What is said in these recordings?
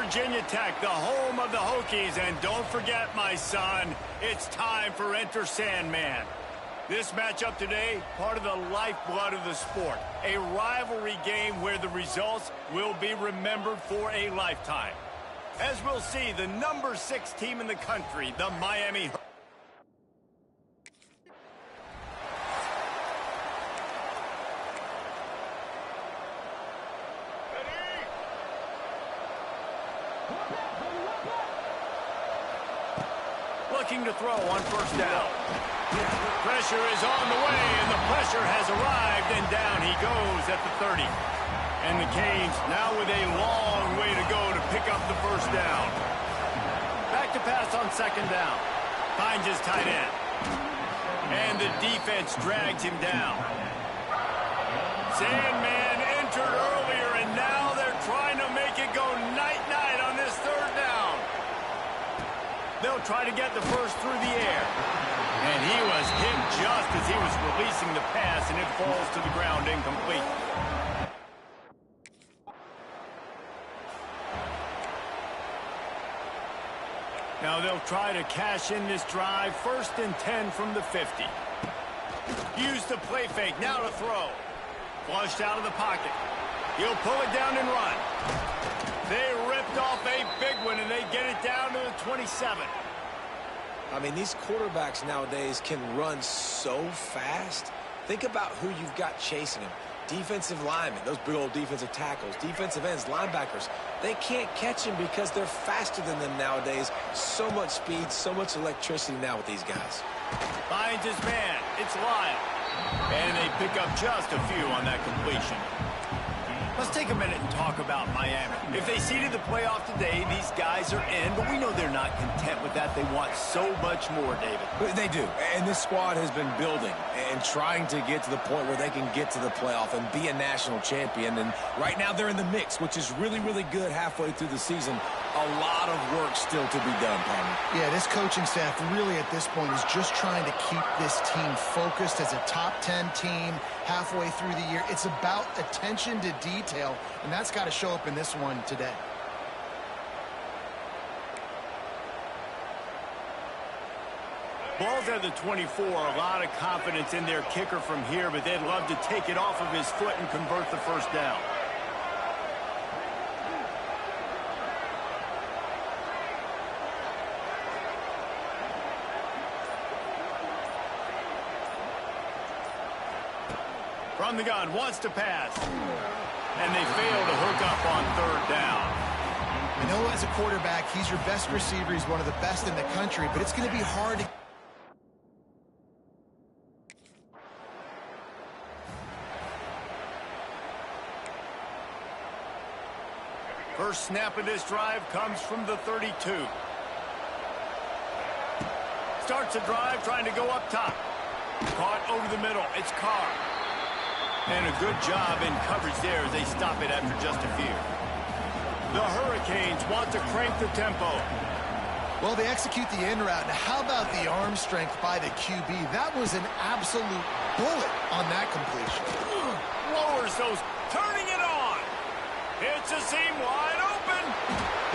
Virginia Tech, the home of the Hokies. And don't forget, my son, it's time for Enter Sandman. This matchup today, part of the lifeblood of the sport. A rivalry game where the results will be remembered for a lifetime. As we'll see, the number 6 team in the country, the Miami looking to throw on first down. Pressure is on the way, and the pressure has arrived, and down he goes at the 30. And the Canes now with a long way to go to pick up the first down. Back to pass on second down. Finds his tight end. And the defense drags him down. Sandman entered earlier, and now they're trying to make it go night-night on this third down. They'll try to get the first through the air. And he was hit just as he was releasing the pass, and it falls to the ground incomplete. Now they'll try to cash in this drive. 1st and 10 from the 50. Use the play fake. Now to throw. Flushed out of the pocket. He'll pull it down and run. They ripped off a big one, and they get it down to the 27. I mean, these quarterbacks nowadays can run so fast. Think about who you've got chasing them. Defensive linemen, those big old defensive tackles, defensive ends, linebackers. They can't catch him because they're faster than them nowadays. So much speed, so much electricity now with these guys. Finds his man. It's Lyle. And they pick up just a few on that completion. Let's take a minute and talk about Miami. If they seeded the playoff today, these guys are in, but we know they're not content with that. They want so much more, David. They do, and this squad has been building and trying to get to the point where they can get to the playoff and be a national champion. And right now they're in the mix, which is really, really good halfway through the season. A lot of work still to be done, Palmer. Yeah, this coaching staff really at this point is just trying to keep this team focused as a top 10 team halfway through the year. It's about attention to detail, and that's got to show up in this one today. Ball's at the 24. A lot of confidence in their kicker from here, but they'd love to take it off of his foot and convert the first down. From the gun, wants to pass. And they fail to hook up on third down. I know as a quarterback, he's your best receiver. He's one of the best in the country, but it's going to be hard to... First snap of this drive comes from the 32. Starts the drive trying to go up top. Caught over the middle. It's Carr. And a good job in coverage there as they stop it after just a few. The Hurricanes want to crank the tempo. Well, they execute the in route. Now, how about the arm strength by the QB? That was an absolute bullet on that completion. Lowers those, turning it on. It's a seam wide open.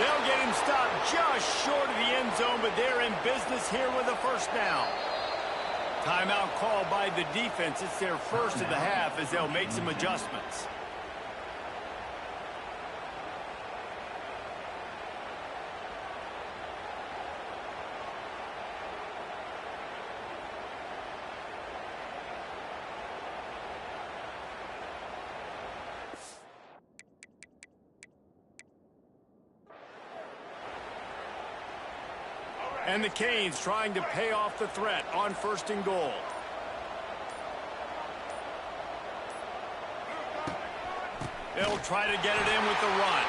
They'll get him stopped just short of the end zone, but they're in business here with a first down. Timeout called by the defense. It's their first of the half as they'll make some adjustments. And the Canes trying to pay off the threat on 1st and goal. They'll try to get it in with the run.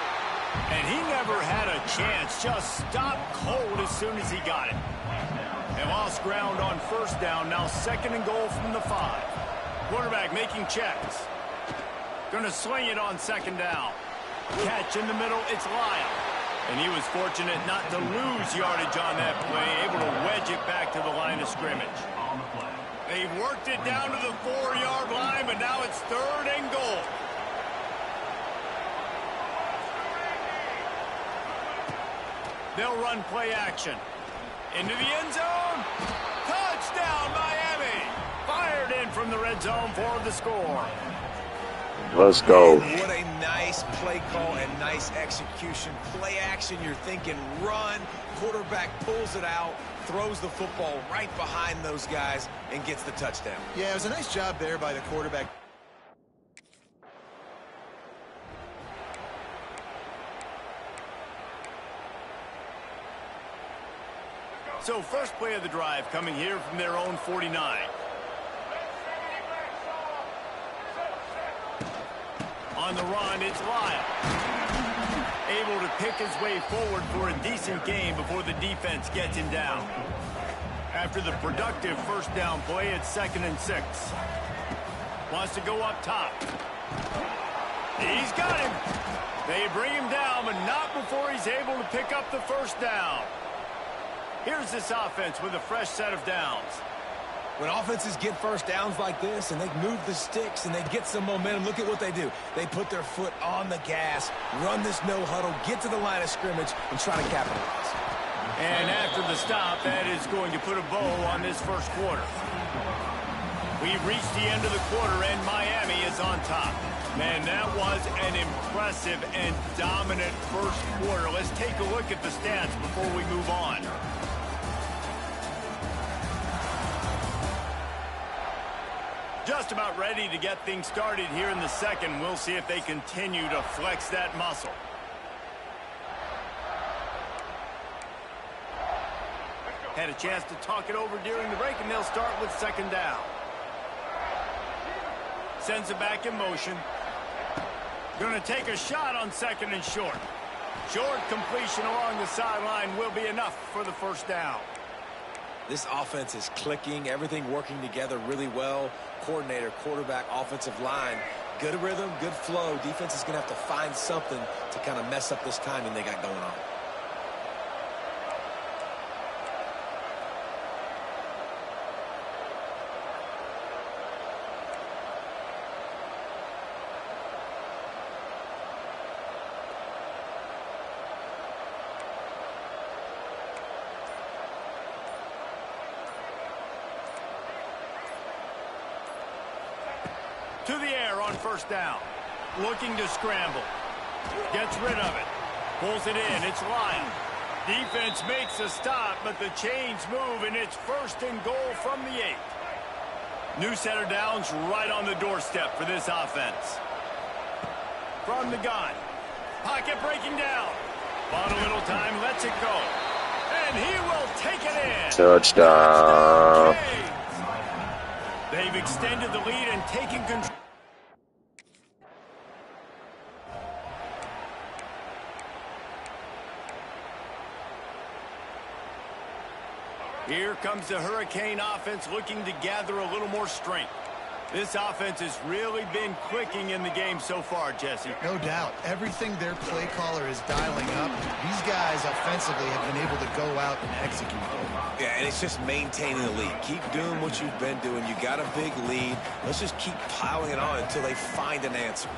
And he never had a chance. Just stopped cold as soon as he got it. They lost ground on first down. Now 2nd and goal from the 5. Quarterback making checks. Going to sling it on 2nd down. Catch in the middle. It's Lyle. And he was fortunate not to lose yardage on that play, able to wedge it back to the line of scrimmage. They've worked it down to the 4-yard line, but now it's 3rd and goal. They'll run play action. Into the end zone. Touchdown, Miami. Fired in from the red zone for the score. Let's go. What a nice play call and nice execution. Play action, you're thinking run. Quarterback pulls it out, throws the football right behind those guys, and gets the touchdown. Yeah, it was a nice job there by the quarterback. So first play of the drive coming here from their own 49. On the run, it's Lyle. Able to pick his way forward for a decent gain before the defense gets him down. After the productive first down play, it's 2nd and 6. Wants to go up top. He's got him. They bring him down, but not before he's able to pick up the first down. Here's this offense with a fresh set of downs. When offenses get first downs like this and they move the sticks and they get some momentum, look at what they do. They put their foot on the gas, run this no huddle, get to the line of scrimmage, and try to capitalize. And after the stop, that is going to put a bow on this first quarter. We've reached the end of the quarter, and Miami is on top. Man, that was an impressive and dominant first quarter. Let's take a look at the stats before we move on. Just about ready to get things started here in the second. We'll see if they continue to flex that muscle. Had a chance to talk it over during the break, and they'll start with 2nd down. Sends it back in motion. Going to take a shot on 2nd and short. Short completion along the sideline will be enough for the first down. This offense is clicking, everything working together really well. Coordinator, quarterback, offensive line. Good rhythm, good flow. Defense is going to have to find something to kind of mess up this timing they got going on. To the air on first down. Looking to scramble. Gets rid of it. Pulls it in. It's Lyle. Defense makes a stop, but the chains move, and it's 1st and goal from the 8. New set of downs right on the doorstep for this offense. From the gun. Pocket breaking down. Bought a little time, lets it go. And he will take it in. Touchdown. They've extended the lead and taken control. Here comes the Hurricane offense looking to gather a little more strength. This offense has really been clicking in the game so far, Jesse. No doubt. Everything their play caller is dialing up, these guys offensively have been able to go out and execute. Yeah, and it's just maintaining the lead. Keep doing what you've been doing. You got a big lead. Let's just keep piling it on until they find an answer.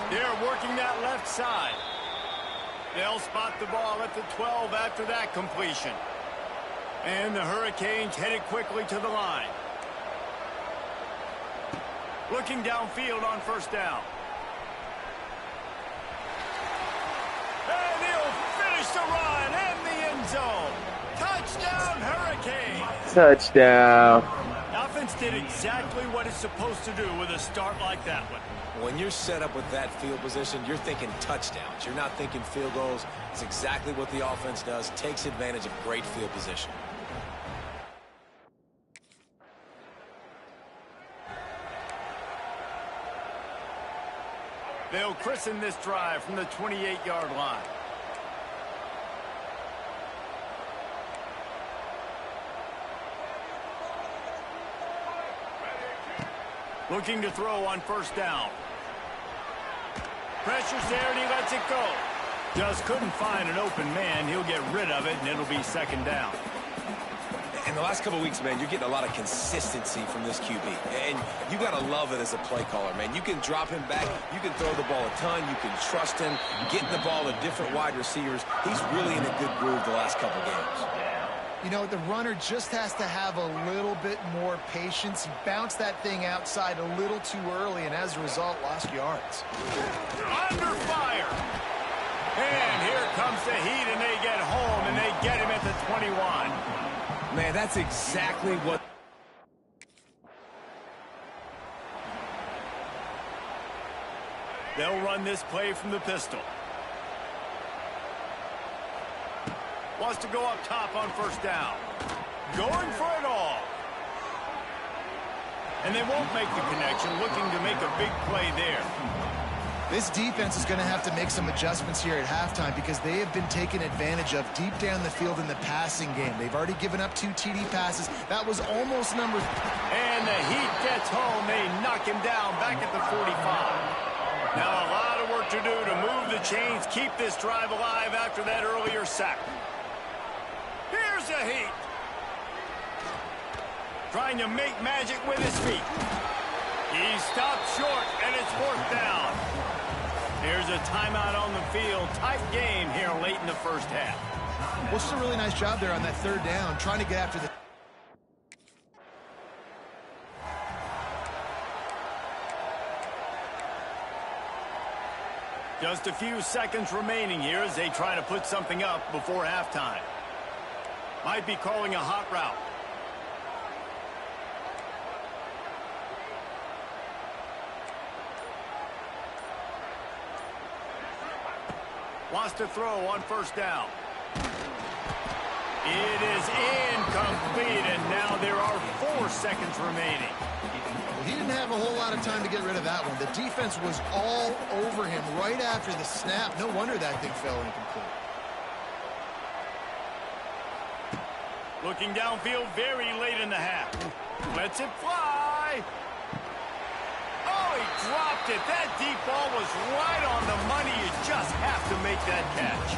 They're working that left side. They'll spot the ball at the 12 after that completion. And the Hurricanes headed quickly to the line. Looking downfield on first down. And he'll finish the run in the end zone. Touchdown, Hurricanes. Touchdown. Offense did exactly what it's supposed to do with a start like that one. When you're set up with that field position, you're thinking touchdowns. You're not thinking field goals. It's exactly what the offense does. Takes advantage of great field position. They'll christen this drive from the 28-yard line. Looking to throw on first down. Pressure's there and he lets it go. Just couldn't find an open man. He'll get rid of it and it'll be 2nd down. In the last couple of weeks, man, you're getting a lot of consistency from this QB. And you got to love it as a play caller, man. You can drop him back. You can throw the ball a ton. You can trust him, getting the ball to different wide receivers. He's really in a good groove the last couple games. You know, the runner just has to have a little bit more patience. He bounced that thing outside a little too early, and as a result, lost yards. Under fire. And here comes the heat, and they get home, and they get him at the 21. Man, that's exactly what... They'll run this play from the pistol. Wants to go up top on first down. Going for it all. And they won't make the connection, looking to make a big play there. This defense is going to have to make some adjustments here at halftime because they have been taken advantage of deep down the field in the passing game. They've already given up 2 TD passes. That was almost number... And the Heat gets home. They knock him down back at the 45. Now a lot of work to do to move the chains, keep this drive alive after that earlier sack. Here's the Heat. Trying to make magic with his feet. He stopped short, and it's 4th down. Here's a timeout on the field. Tight game here late in the first half. Well, just a really nice job there on that 3rd down, trying to get after the... Just a few seconds remaining here as they try to put something up before halftime. Might be calling a hot route. Wants to throw on first down. It is incomplete, and now there are 4 seconds remaining. Well, he didn't have a whole lot of time to get rid of that one. The defense was all over him right after the snap. No wonder that thing fell incomplete. Looking downfield very late in the half. Lets it fly. Oh, he dropped it. That deep ball was right on the money. You just have to make that catch.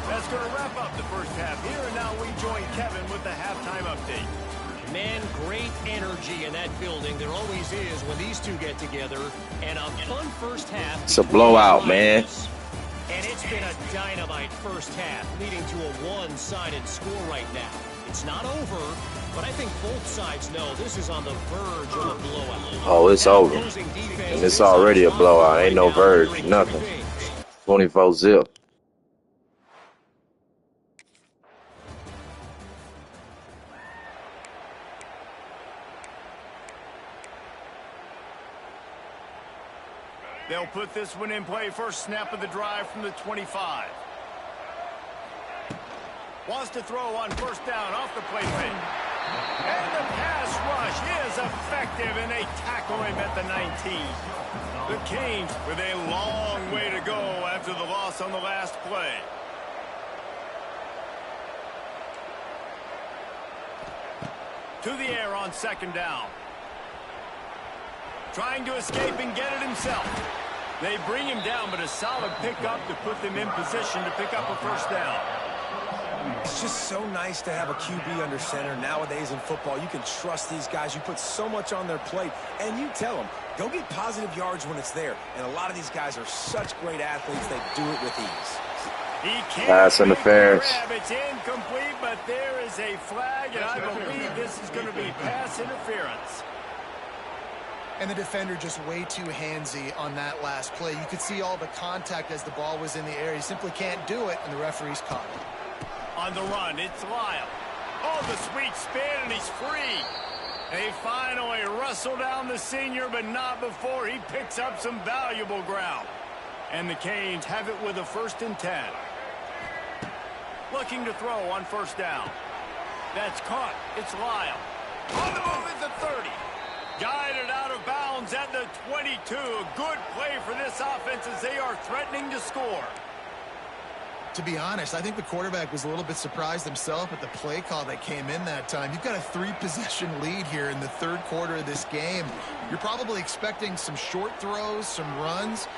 That's going to wrap up the first half here, and now we join Kevin with the halftime update. Man, great energy in that building. There always is when these two get together. And a fun first half. It's a blowout, man. And it's been a dynamite first half, leading to a one-sided score right now. It's not over, but I think both sides know this is on the verge of a blowout. Oh, it's over. And it's already a blowout. Ain't no verge, nothing. 24-zip. They'll put this one in play. First snap of the drive from the 25. Wants to throw on first down off the play fake. And the pass rush is effective, and they tackle him at the 19. The Canes with a long way to go after the loss on the last play. To the air on second down. Trying to escape and get it himself. They bring him down, but a solid pickup to put them in position to pick up a first down. It's just so nice to have a QB under center. Nowadays in football, you can trust these guys. You put so much on their plate, and you tell them, go get positive yards when it's there. And a lot of these guys are such great athletes, they do it with ease. He can't Pass interference. It's incomplete, but there is a flag, and I believe this is going to be pass interference. And the defender just way too handsy on that last play. You could see all the contact as the ball was in the air. He simply can't do it, and the referee's caught it. On the run, it's Lyle. Oh, the sweet spin, and he's free. They finally wrestle down the senior, but not before he picks up some valuable ground. And the Canes have it with a 1st and 10. Looking to throw on first down. That's caught. It's Lyle. On the move at the 30. Guided out of bounds at the 22. A good play for this offense as they are threatening to score. To be honest, I think the quarterback was a little bit surprised himself at the play call that came in that time. You've got a 3-possession lead here in the 3rd quarter of this game. You're probably expecting some short throws, some runs.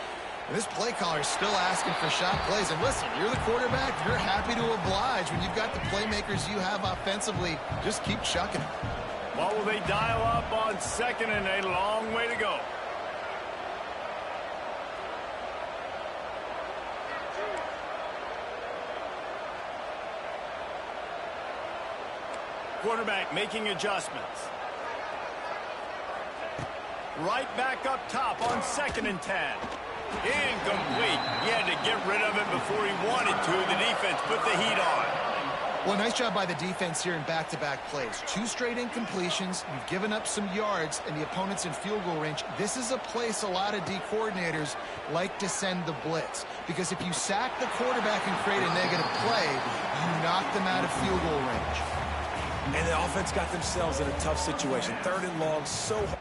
And this play caller is still asking for shot plays. And listen, you're the quarterback. You're happy to oblige. When you've got the playmakers you have offensively, just keep chucking them. What will they dial up on 2nd and a long way to go? Quarterback making adjustments. Right back up top on 2nd and 10. Incomplete. He had to get rid of it before he wanted to. The defense put the heat on. Well, nice job by the defense here in back-to-back plays. 2 straight incompletions. You've given up some yards, and the opponent's in field goal range. This is a place a lot of D coordinators like to send the blitz, because if you sack the quarterback and create a negative play, you knock them out of field goal range. And the offense got themselves in a tough situation. 3rd and long, so hard.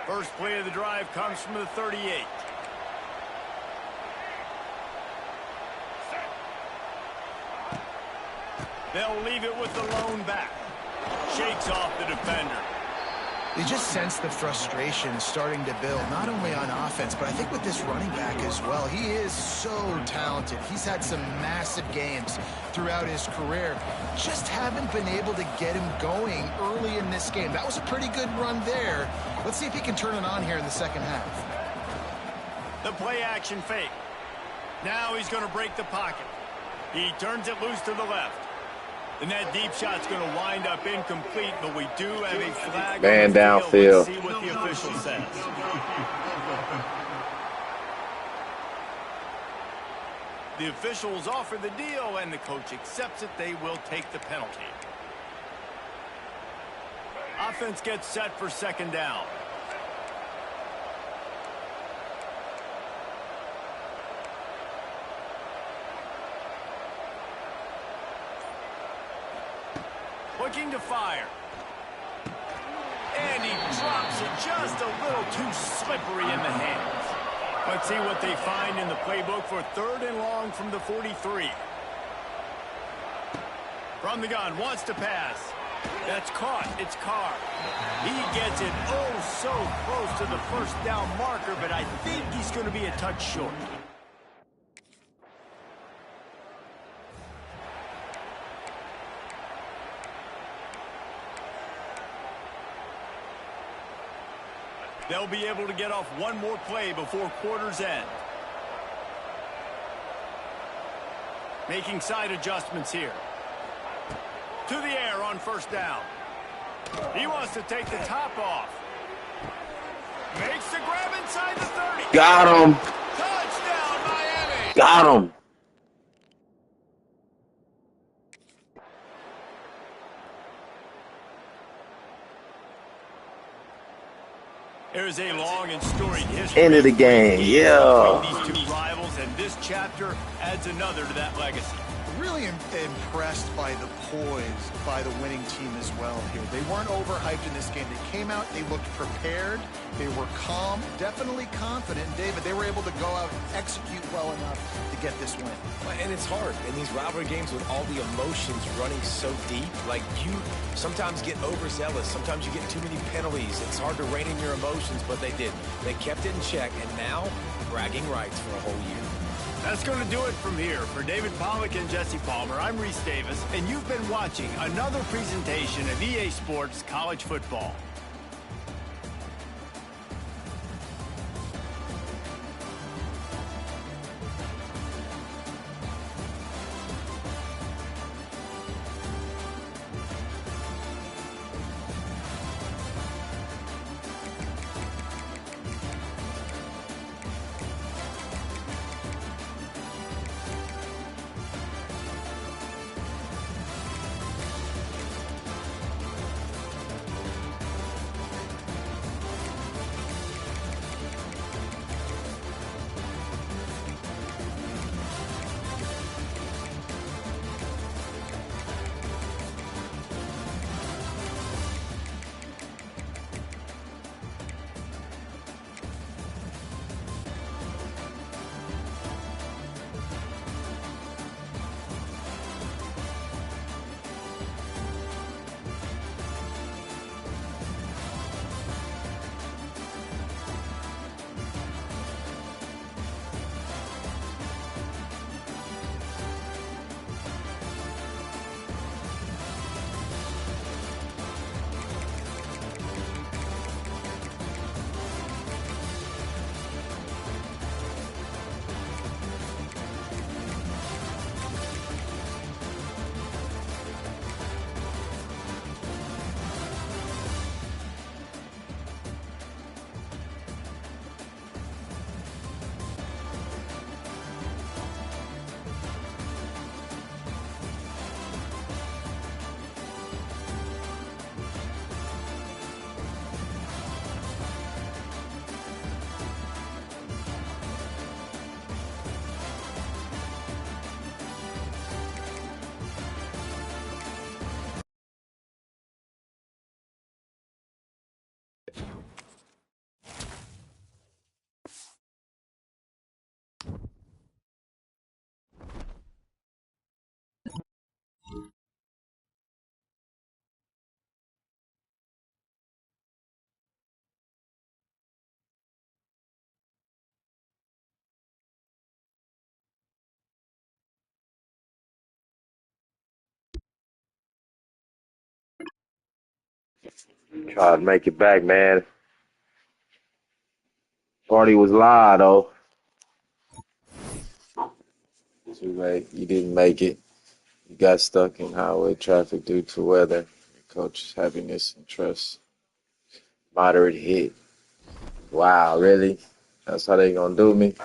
First play of the drive comes from the 38. They'll leave it with the lone back. Shakes off the defender. You just sense the frustration starting to build, not only on offense, but I think with this running back as well. He is so talented. He's had some massive games throughout his career. Just haven't been able to get him going early in this game. That was a pretty good run there. Let's see if he can turn it on here in the second half. The play action fake. Now he's going to break the pocket. He turns it loose to the left. And that deep shot's going to wind up incomplete, but we do have a flag Man on the downfield. field. Let's see what the official says. The officials offer the deal, and the coach accepts it. They will take the penalty. Offense gets set for 2nd down. Looking to fire. And he drops it just a little too slippery in the hands. Let's see what they find in the playbook for 3rd and long from the 43. From the gun, wants to pass. That's caught. It's Carr. He gets it oh so close to the 1st down marker, but I think he's going to be a touch short. They'll be able to get off one more play before quarter's end. Making side adjustments here. To the air on 1st down. He wants to take the top off. Makes the grab inside the 30. Got him. Touchdown, Miami. Got him. There's a long and storied history. End of the game, yeah. Between these 2 rivals, and this chapter adds another to that legacy. Really impressed by the poise by the winning team as well here. They weren't overhyped in this game. They came out, they looked prepared, they were calm, definitely confident. David, they were able to go out and execute well enough to get this win. And it's hard in these rivalry games with all the emotions running so deep. Like, you sometimes get overzealous. Sometimes you get too many penalties. It's hard to rein in your emotions, but they did. They kept it in check, and now bragging rights for a whole year. That's going to do it from here. For David Pollack and Jesse Palmer, I'm Reese Davis, and you've been watching another presentation of EA Sports College Football. Try to make it back, man. Party was live, though. Too late. You didn't make it. You got stuck in highway traffic due to weather. Your coach's happiness and trust. Moderate hit. Wow, really? That's how they gonna do me?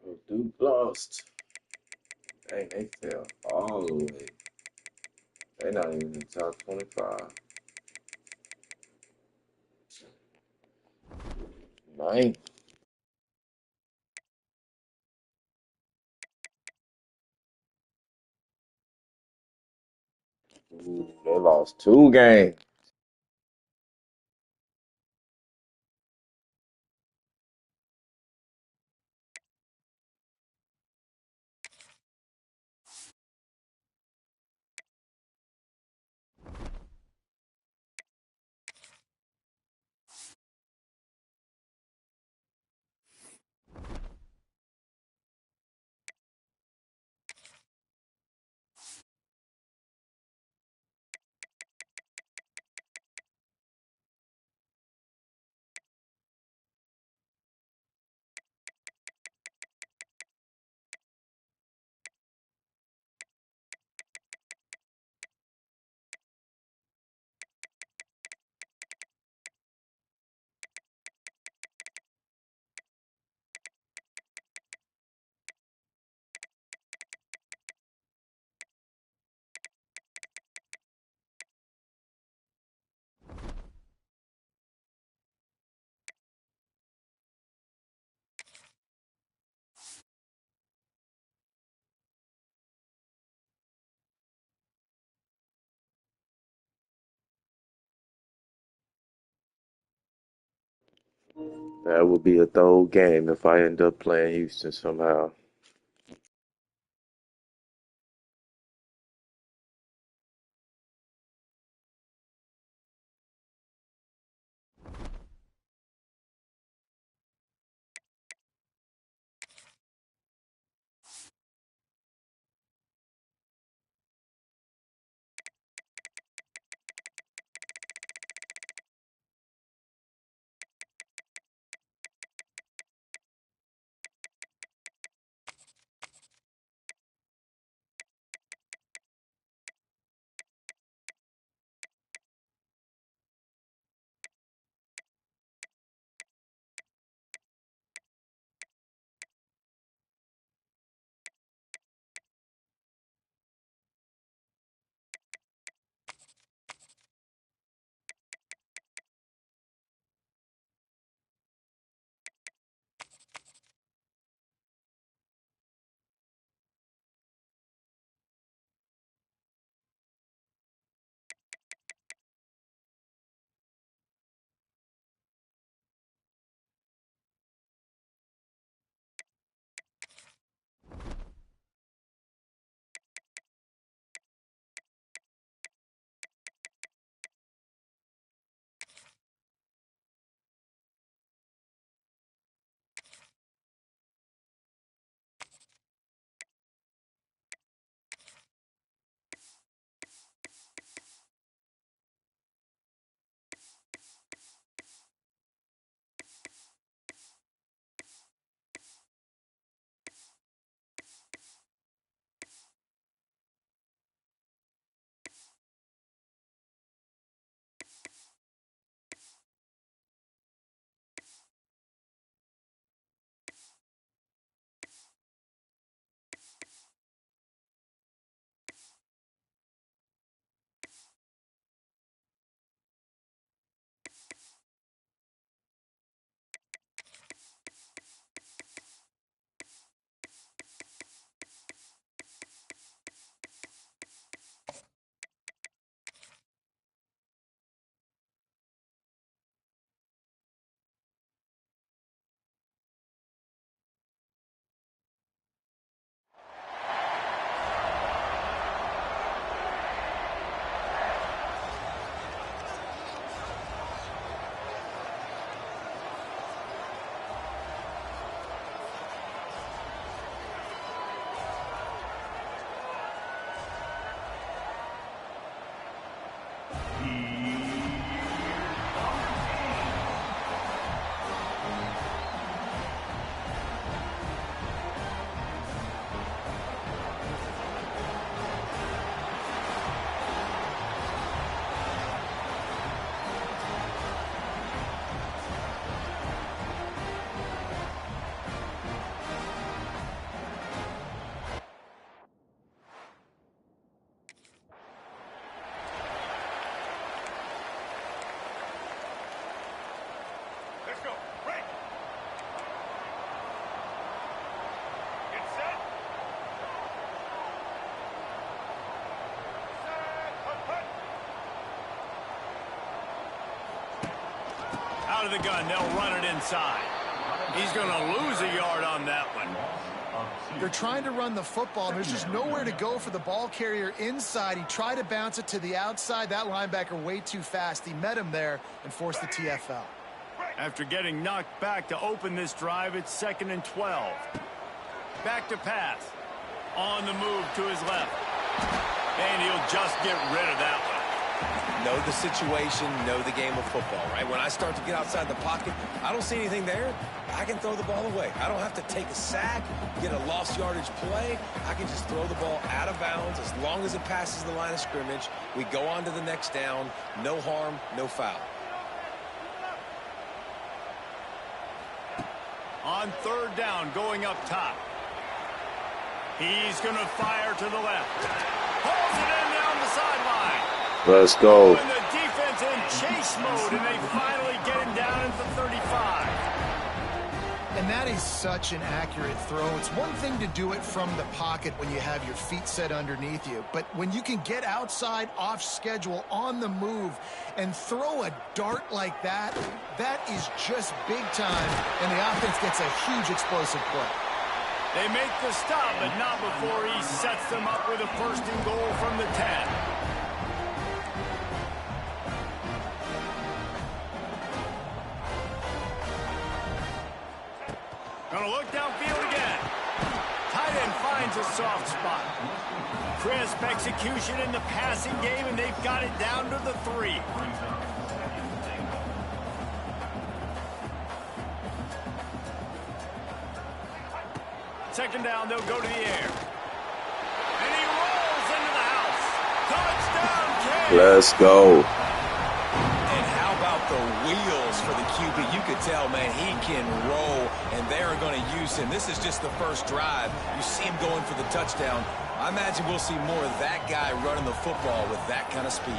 Oh, Duke lost. Dang, they fell all the way. They're not even in the top 25. Ninth. Ooh, they lost 2 games. That would be a throw game if I end up playing Houston somehow. out of the gun. They'll run it inside. He's going to lose a yard on that one. They're trying to run the football, and there's just nowhere to go for the ball carrier inside. He tried to bounce it to the outside. That linebacker way too fast. He met him there and forced the TFL. After getting knocked back to open this drive, it's 2nd and 12. Back to pass. On the move to his left. And he'll just get rid of that one. Know the situation, know the game of football, right? When I start to get outside the pocket, I don't see anything there, I can throw the ball away. I don't have to take a sack, get a lost yardage play. I can just throw the ball out of bounds as long as it passes the line of scrimmage. We go on to the next down. No harm, no foul. On 3rd down, going up top. He's going to fire to the left. Pulls it in down the sideline. Let's go. And the defense in chase mode, and they finally get him down at the 35. And that is such an accurate throw. It's one thing to do it from the pocket when you have your feet set underneath you, but when you can get outside, off schedule, on the move, and throw a dart like that, that is just big time, and the offense gets a huge explosive play. They make the stop, but not before he sets them up with a 1st and goal from the 10. Gonna look downfield again. Tight end finds a soft spot. Crisp execution in the passing game, and they've got it down to the 3. Second down, they'll go to the air. And he rolls into the house. Touchdown, King! Let's go. And how about the wheels for the QB? You could tell, man, he can roll, and they're going to use him. This is just the first drive. You see him going for the touchdown. I imagine we'll see more of that guy running the football with that kind of speed.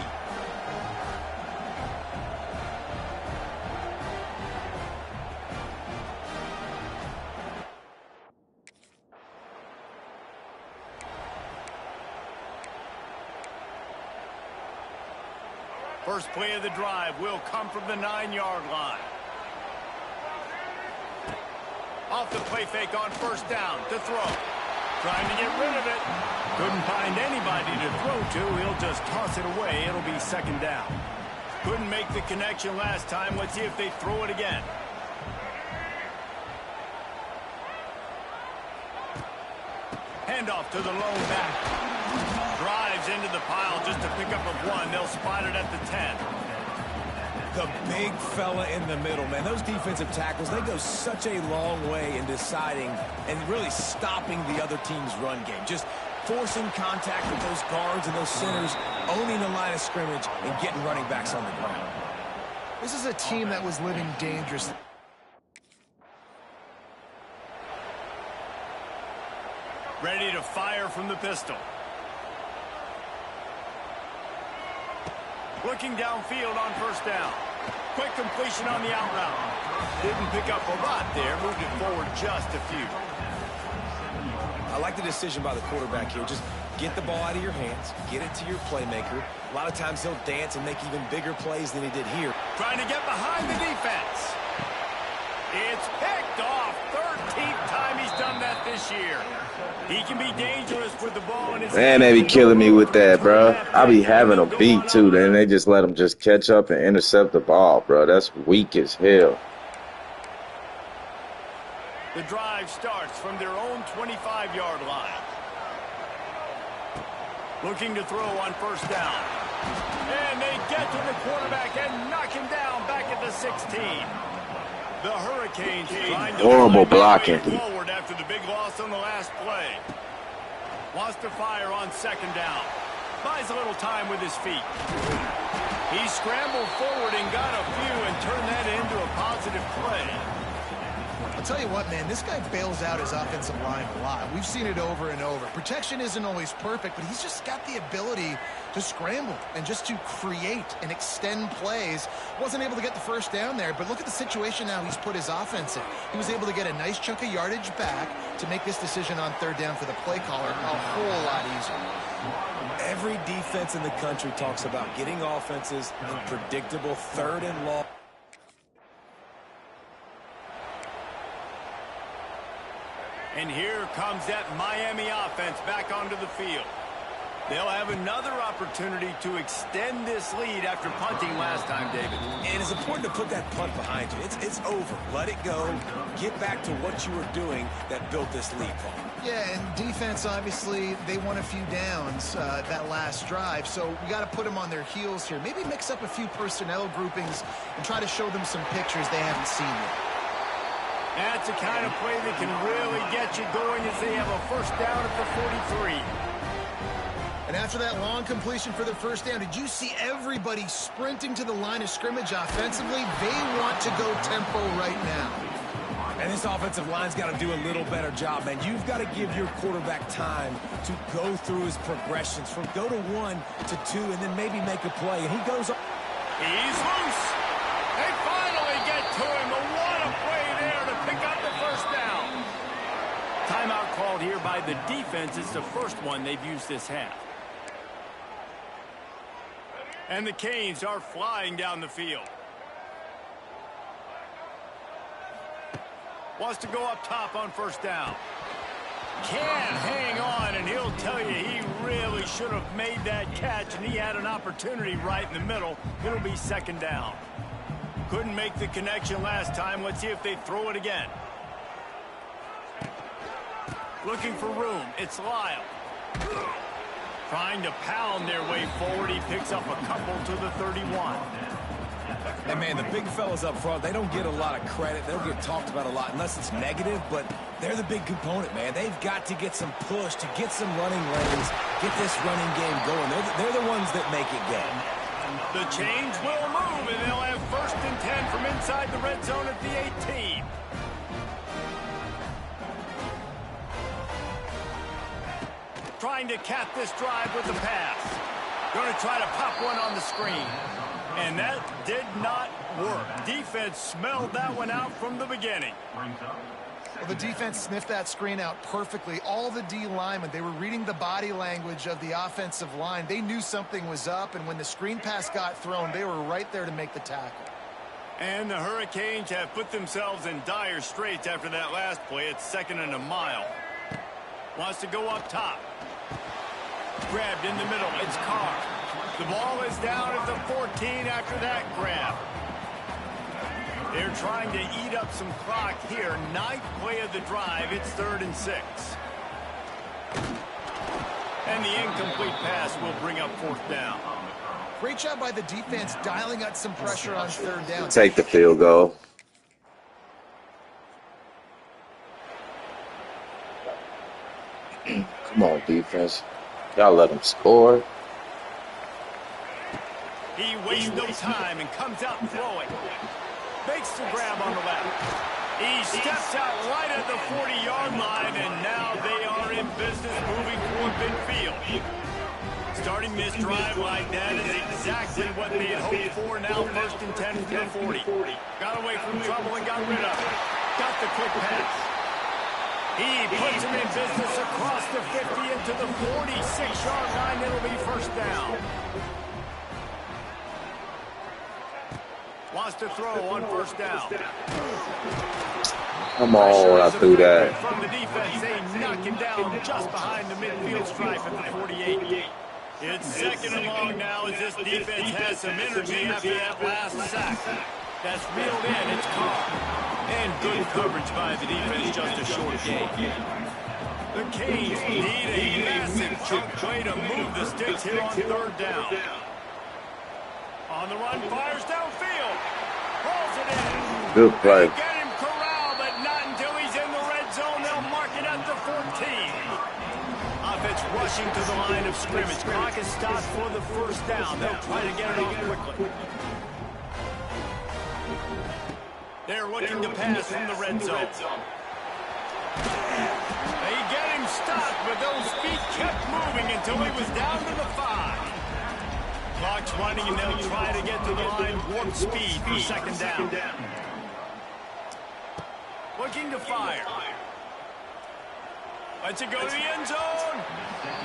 First play of the drive will come from the 9-yard line. Off the play fake on 1st down to throw. Trying to get rid of it. Couldn't find anybody to throw to. He'll just toss it away. It'll be 2nd down. Couldn't make the connection last time. Let's see if they throw it again. Handoff to the lone back. Drives into the pile just to pick up a 1. They'll spot it at the 10. The big fella in the middle, man. Those defensive tackles, they go such a long way in deciding and really stopping the other team's run game. Just forcing contact with those guards and those centers, owning the line of scrimmage, and getting running backs on the ground. This is a team that was living dangerously. Ready to fire from the pistol. Looking downfield on 1st down. Quick completion on the out route. Didn't pick up a lot there. Moved it forward just a few. I like the decision by the quarterback here. Just get the ball out of your hands. Get it to your playmaker. A lot of times he'll dance and make even bigger plays than he did here. Trying to get behind the defense. It's picked off. 13th time he's done that this year. He can be dangerous with the ball in his Man, they be killing me with that, bro. I be having a beat, too. Then they just let them just catch up and intercept the ball, bro. That's weak as hell. The drive starts from their own 25-yard line. Looking to throw on 1st down. And they get to the quarterback and knock him down back at the 16. The Hurricanes trying to Horrible blocking. Forward after the big loss on the last play. Wants to fire on 2nd down. Buys a little time with his feet. He scrambled forward and got a few and turned that into a positive play. I'll tell you what, man, this guy bails out his offensive line a lot. We've seen it over and over. Protection isn't always perfect, but he's just got the ability to scramble and just to create and extend plays. Wasn't able to get the 1st down there, but look at the situation now he's put his offense in. He was able to get a nice chunk of yardage back to make this decision on 3rd down for the play caller a whole lot easier. Every defense in the country talks about getting offenses in predictable 3rd and long. And here comes that Miami offense back onto the field. They'll have another opportunity to extend this lead after punting last time, David. And it's important to put that punt behind you. It's over. Let it go. Get back to what you were doing that built this lead, Paul. Yeah, and defense, obviously, they won a few downs that last drive, so we got to put them on their heels here. Maybe mix up a few personnel groupings and try to show them some pictures they haven't seen yet. That's the kind of play that can really get you going as they have a first down at the 43. And after that long completion for the first down, did you see everybody sprinting to the line of scrimmage offensively? They want to go tempo right now. And this offensive line's got to do a little better job, man. You've got to give your quarterback time to go through his progressions from go to 1 to 2 and then maybe make a play. And he goes up. He's loose. They finally get to him. But what a play there to pick up the first down. Timeout called here by the defense. It's the first one they've used this half. And the Canes are flying down the field. Wants to go up top on first down. Can't hang on, and he'll tell you he really should have made that catch, and he had an opportunity right in the middle. It'll be second down. Couldn't make the connection last time. Let's see if they throw it again. Looking for room. It's Lyle. Trying to pound their way forward. He picks up a couple to the 31. And, man, the big fellas up front, they don't get a lot of credit. They'll get talked about a lot unless it's negative, but they're the big component, man. They've got to get some push, to get some running lanes, get this running game going. They're the ones that make it go. The chains will move, and they'll have first and 10 from inside the red zone at the 18. Trying to cap this drive with the pass. Going to try to pop one on the screen. And that did not work. Defense smelled that one out from the beginning. Well, the defense sniffed that screen out perfectly. All the D linemen, they were reading the body language of the offensive line. They knew something was up, and when the screen pass got thrown, they were right there to make the tackle. And the Hurricanes have put themselves in dire straits after that last play. It's second and a mile. Wants to go up top. Grabbed in the middle. It's Carr. The ball is down at the 14 after that grab. They're trying to eat up some clock here. Ninth play of the drive. It's 3rd and 6. And the incomplete pass will bring up 4th down. Great job by the defense dialing up some pressure on 3rd down. Take the field goal. Come on, defense. Y'all let him score. He wastes no time and comes out throwing. Makes the grab on the left. He steps out right at the 40-yard line, and now they are in business moving toward midfield. Starting this drive like that is exactly what they had hoped for. Now 1st and 10 from the 40. Got away from trouble and got rid of it. Got the quick pass. He puts him in business across the 50 into the 46-yard line. It'll be first down. Wants to throw on first down. Come on, I threw that. From the defense, they knock him down just behind the midfield stripe at the 48. It's second and long now as this defense has some energy after that last sack. That's reeled in. It's Carr. And good coverage by the defense, just a short gain. The Canes need a massive chunk play to move the sticks here on 3rd down. On the run, fires downfield. Pulls it in. Good play. Get him corralled, but not until he's in the red zone. They'll mark it at the 14. Offense rushing to the line of scrimmage. Clock is stopped for the first down. They'll try to get it off quickly. They're looking to pass from the red zone. They get him stopped, but those feet kept moving until he was down to the 5. Clock's running, and they'll try to get to the line warp speed for second down. Looking to fire. Lets it go to the end zone.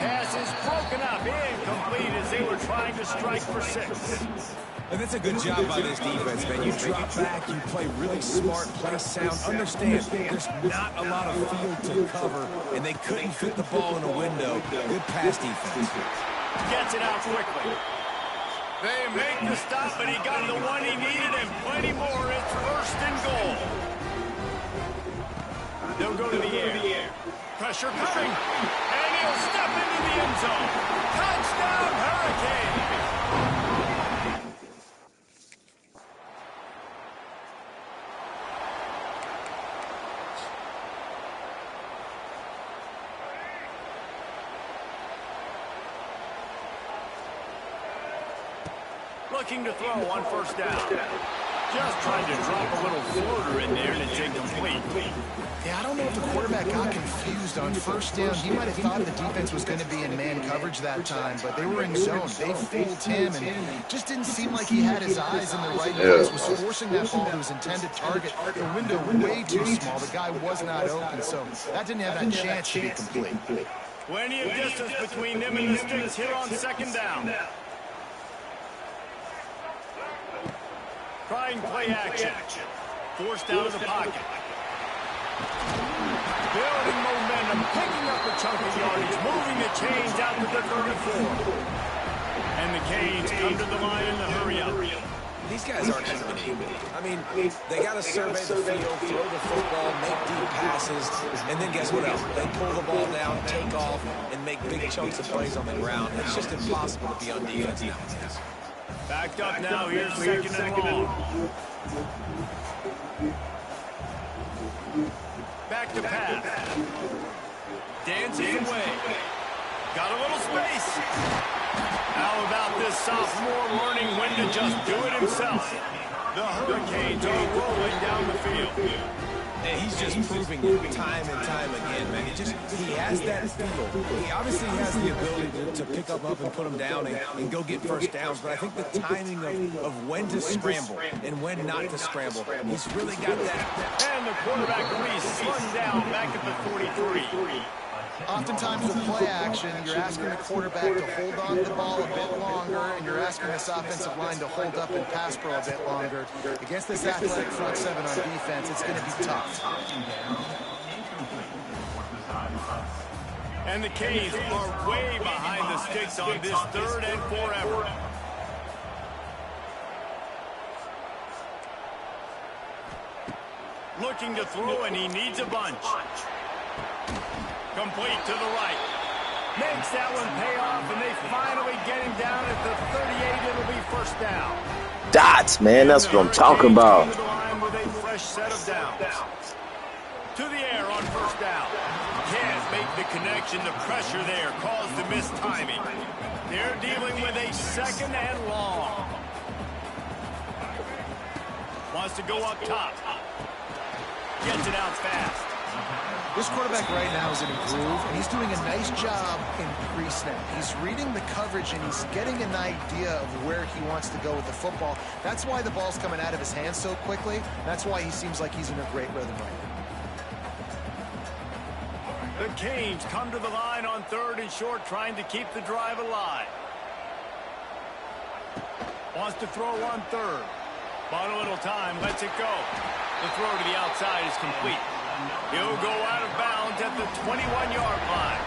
Pass is broken up, incomplete as they were trying to strike for 6. And that's a good job by this defense, man. You drop back, you play really smart, play sound. Understand, there's not a lot of field to cover, and they couldn't fit the ball in a window. Good pass defense. Gets it out quickly. They make the stop, but he got the one he needed and plenty more. It's 1st and goal. They'll go to the air. Pressure coming, and he'll step into the end zone. Touchdown, Hurricane! Looking to throw on 1st down. Just trying to drop a little floater in there, and it's incomplete. Yeah, I don't know if the quarterback got confused on 1st down. He might have thought the defense was going to be in man coverage that time, but they were in zone. They fooled him, and it just didn't seem like he had his eyes in the right place. Was forcing that ball to his intended target. The window way too small. The guy was not open, so that didn't have that chance to be complete. Plenty of distance between them and the sticks here on 2nd down. Trying play action. Forced out of the pocket. Building momentum, picking up a chunk of yardage, moving the chains out to the 34. And the Canes come to the line in the hurry-up. These guys aren't intimidating. I mean, they got to survey the field, throw the football, make deep passes, and then guess what else? They pull the ball down, take off, and make big chunks of plays on the ground. It's just impossible to be on defense nowadays. Backed up now, here's 2nd and long. Back to pass. Dances away. Got a little space. How about this sophomore learning when to just do it himself? The Hurricanes are rolling down the field. And he's just proving it time and time again, man. He has that feel. He obviously has the ability to pick up and put them down and go get 1st downs, but I think the timing of when to scramble and when not to scramble, he's really got that. And the quarterback Reese slung down back at the 43. Oftentimes with play action, you're asking the quarterback to hold on to the ball a bit longer, and you're asking this offensive line to hold up and pass pro a bit longer. Against this athletic front 7 on defense, it's going to be tough. And the Canes are way behind the sticks on this 3rd and forever. Looking to throw, and he needs a bunch. Complete to the right. Makes that one pay off, and they finally get him down at the 38. It'll be 1st down. Dots, man, that's what I'm talking about. To the line with a fresh set of downs. To the air on 1st down. Can't make the connection. The pressure there caused the missed timing. They're dealing with a 2nd and long. Wants to go up top. Gets it out fast. This quarterback right now is in a groove, and he's doing a nice job in pre-snap. He's reading the coverage, and he's getting an idea of where he wants to go with the football. That's why the ball's coming out of his hands so quickly. That's why he seems like he's in a great rhythm right now. The Canes come to the line on 3rd and short, trying to keep the drive alive. Wants to throw on 3rd. Bought a little time, lets it go. The throw to the outside is complete. He'll go out of bounds at the 21-yard line.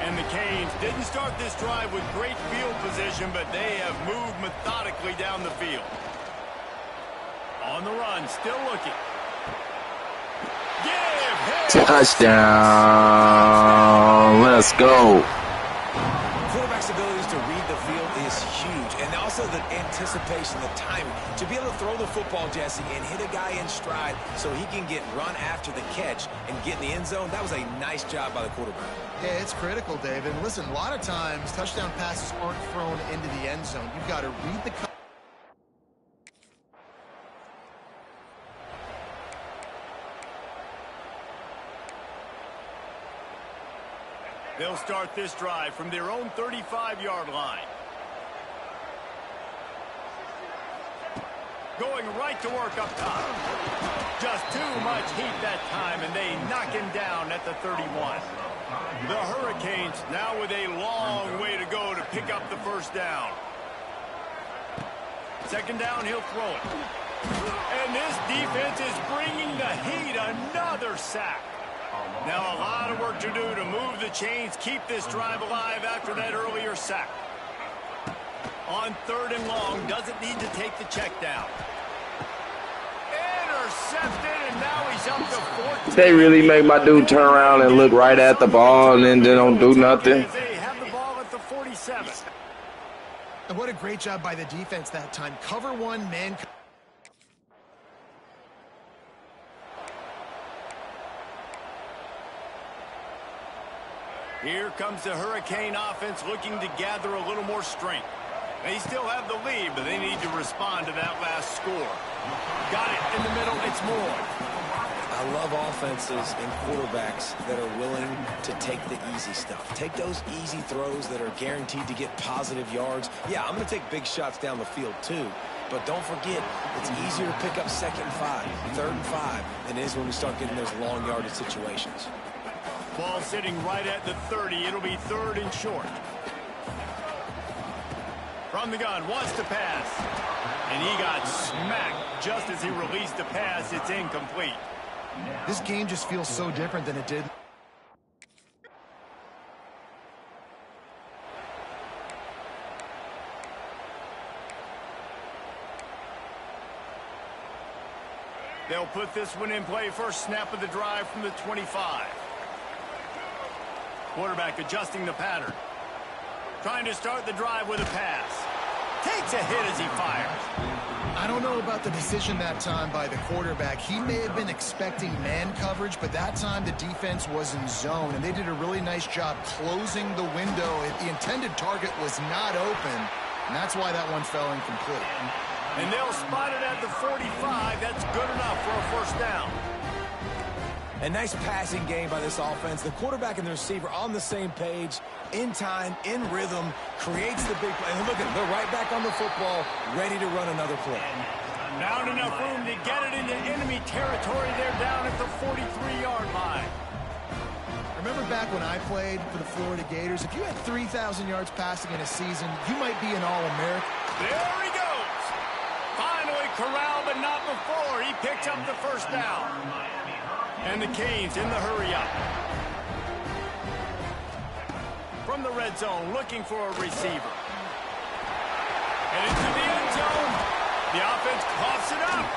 And the Canes didn't start this drive with great field position, but they have moved methodically down the field. On the run, still looking. Touchdown! Let's go. Quarterback's abilities to read the field is huge, and also the anticipation, the timing. To be able to throw the football, Jesse, and hit a guy in stride so he can get run after the catch and get in the end zone, that was a nice job by the quarterback. Yeah, it's critical, David. And listen, a lot of times touchdown passes aren't thrown into the end zone. You've got to read the They'll start this drive from their own 35-yard line. going right to work up top. Just too much heat that time, and they knock him down at the 31. The Hurricanes now with a long way to go to pick up the first down. Second down, he'll throw it. And this defense is bringing the heat. Another sack. Now a lot of work to do to move the chains, keep this drive alive after that earlier sack. On third and long, doesn't need to take the check down. Intercepted, and now he's up to 14. They really make my dude turn around and look right at the ball and then they don't do nothing. They have the ball at the 47. And what a great job by the defense that time. Cover one, man. Here comes the Hurricane offense looking to gather a little more strength. They still have the lead, but they need to respond to that last score. Got it in the middle. It's more. I love offenses and quarterbacks that are willing to take the easy stuff. Take those easy throws that are guaranteed to get positive yards. Yeah, I'm going to take big shots down the field too. But don't forget, it's easier to pick up 2nd and 5, 3rd and 5 than it is when we start getting those long yardage situations. Ball sitting right at the 30. It'll be 3rd and short. From the gun, wants to pass. And he got smacked just as he released the pass. It's incomplete. This game just feels so different than it did. They'll put this one in play. First snap of the drive from the 25. Quarterback adjusting the pattern. Trying to start the drive with a pass. Takes a hit as he fires. I don't know about the decision that time by the quarterback. He may have been expecting man coverage, but that time the defense was in zone, and they did a really nice job closing the window. The intended target was not open, and that's why that one fell incomplete. And they'll spot it at the 45. That's good enough for a first down. A nice passing game by this offense. The quarterback and the receiver on the same page, in time, in rhythm, creates the big play. And look at them, they're right back on the football, ready to run another play. Not enough room to get it into enemy territory. They're down at the 43-yard line. Remember back when I played for the Florida Gators? If you had 3,000 yards passing in a season, you might be an All-American. There he goes. Finally corralled, but not before. He picks up the first down. And the Canes in the hurry-up. From the red zone, looking for a receiver. And into the end zone. The offense coughs it up.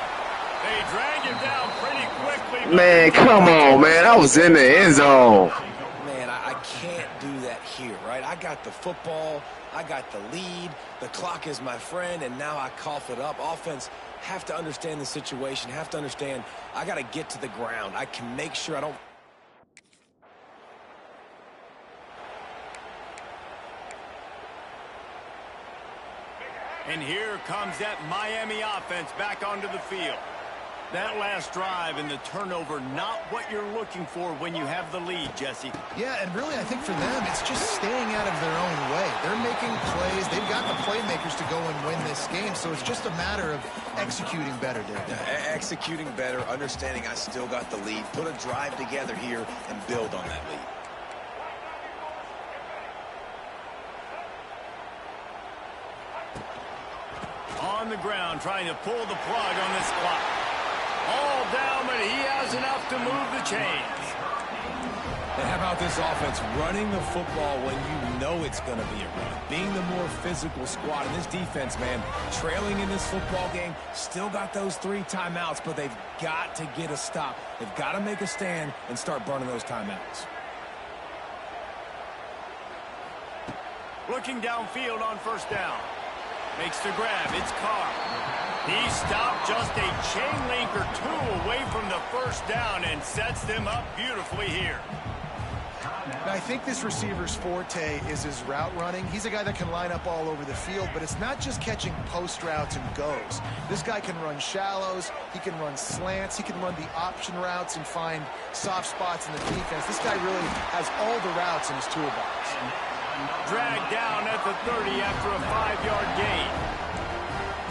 They drag him down pretty quickly. Man, come on, man. I was in the end zone. Man, I can't do that here, right? I got the football. I got the lead. The clock is my friend, and now I cough it up. Offense have to understand the situation, have to understand I got to get to the ground. I can make sure I don't. And here comes that Miami offense back onto the field. That last drive and the turnover, not what you're looking for when you have the lead, Jesse. Yeah, and really, I think for them, it's just staying out of their own way. They're making plays. They've got the playmakers to go and win this game, so it's just a matter of executing better, Derek. Executing better, understanding I still got the lead. Put a drive together here and build on that lead. On the ground, trying to pull the plug on this clock. All down, but he has enough to move the chains. And how about this offense running the football when you know it's going to be a run? Being the more physical squad. And this defense, man, trailing in this football game, still got those 3 timeouts, but they've got to get a stop. They've got to make a stand and start burning those timeouts. Looking downfield on first down. Makes the grab. It's Carr. He stopped just a chain link or 2 away from the first down and sets them up beautifully here. Now, I think this receiver's forte is his route running. He's a guy that can line up all over the field, but it's not just catching post routes and goes. This guy can run shallows, he can run slants, he can run the option routes and find soft spots in the defense. This guy really has all the routes in his toolbox. Dragged down at the 30 after a 5-yard gain.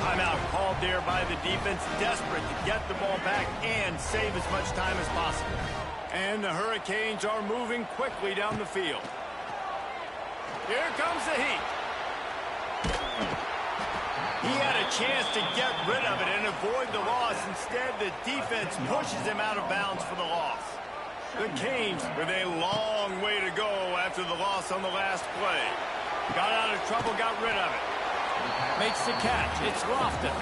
Timeout called there by the defense, desperate to get the ball back and save as much time as possible. And the Hurricanes are moving quickly down the field. Here comes the heat. He had a chance to get rid of it and avoid the loss. Instead, the defense pushes him out of bounds for the loss. The Canes with a long way to go after the loss on the last play. Got out of trouble, got rid of it. Makes the catch. It's Lofton.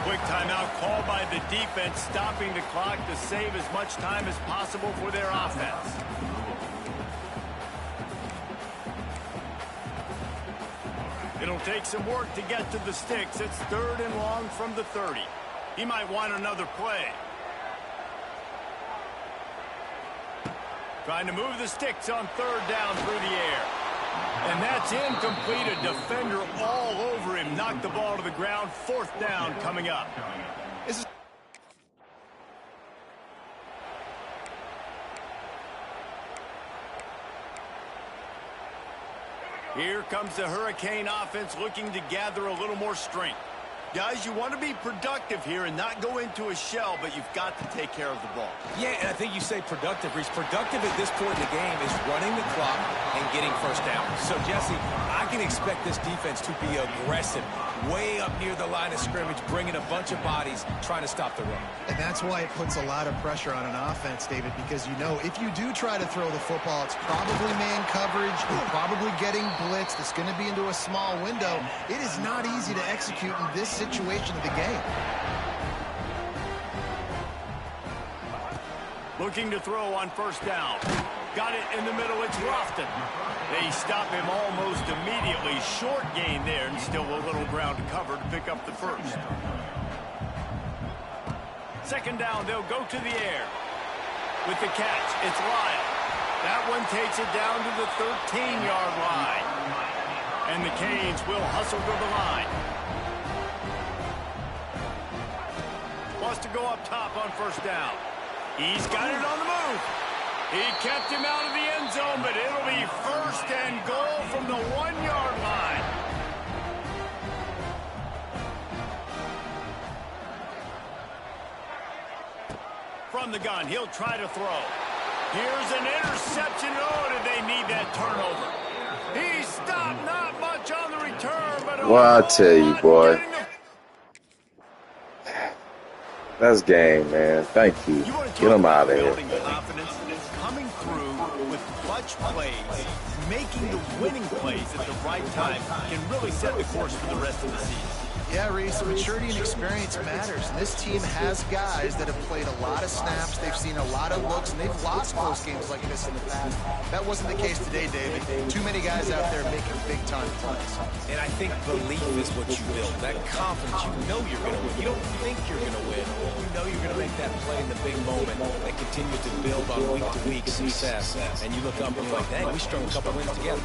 Quick timeout called by the defense, stopping the clock to save as much time as possible for their offense. It'll take some work to get to the sticks. It's 3rd and long from the 30. He might want another play. Trying to move the sticks on 3rd down through the air. And that's incomplete. A defender all over him. Knocked the ball to the ground. 4th down coming up. This is Here comes the Hurricane offense looking to gather a little more strength. Guys, you want to be productive here and not go into a shell, but you've got to take care of the ball. Yeah, and I think you say productive, Reese. Productive at this point in the game is running the clock and getting 1st down. So, Jesse, I can expect this defense to be aggressive, way up near the line of scrimmage, bringing a bunch of bodies, trying to stop the run. And that's why it puts a lot of pressure on an offense, David, because you know if you do try to throw the football, it's probably man coverage, you're probably getting blitzed, it's going to be into a small window. It is not easy to execute in this situation of the game. Looking to throw on 1st down. Got it in the middle. It's Lofton. They stop him almost immediately. Short gain there and still a little ground to cover to pick up the 1st. 2nd down, they'll go to the air. With the catch, it's Lyle. That one takes it down to the 13-yard line. And the Canes will hustle to the line. Wants to go up top on 1st down. He's got it on the move. He kept him out of the end zone, but it'll be 1st and goal from the 1-yard line. From the gun, he'll try to throw. Here's an interception. Oh, did they need that turnover? He stopped, not much on the return, but Well, I tell you, boy. That's game, man. Thank you. Get him out of here. Confidence, coming through with clutch plays, making the winning plays at the right time can really set the course for the rest of the season. Yeah, Reese, maturity and experience matters. And this team has guys that have played a lot of snaps, they've seen a lot of looks, and they've lost close games like this in the past. That wasn't the case today, David. Too many guys out there making big-time plays. And I think belief is what you build. That confidence, you know you're going to win. You don't think you're going to win. You know you're going to make that play in the big moment that continues to build on week-to-week success. And you look up and you're like, dang, we strung a couple wins together.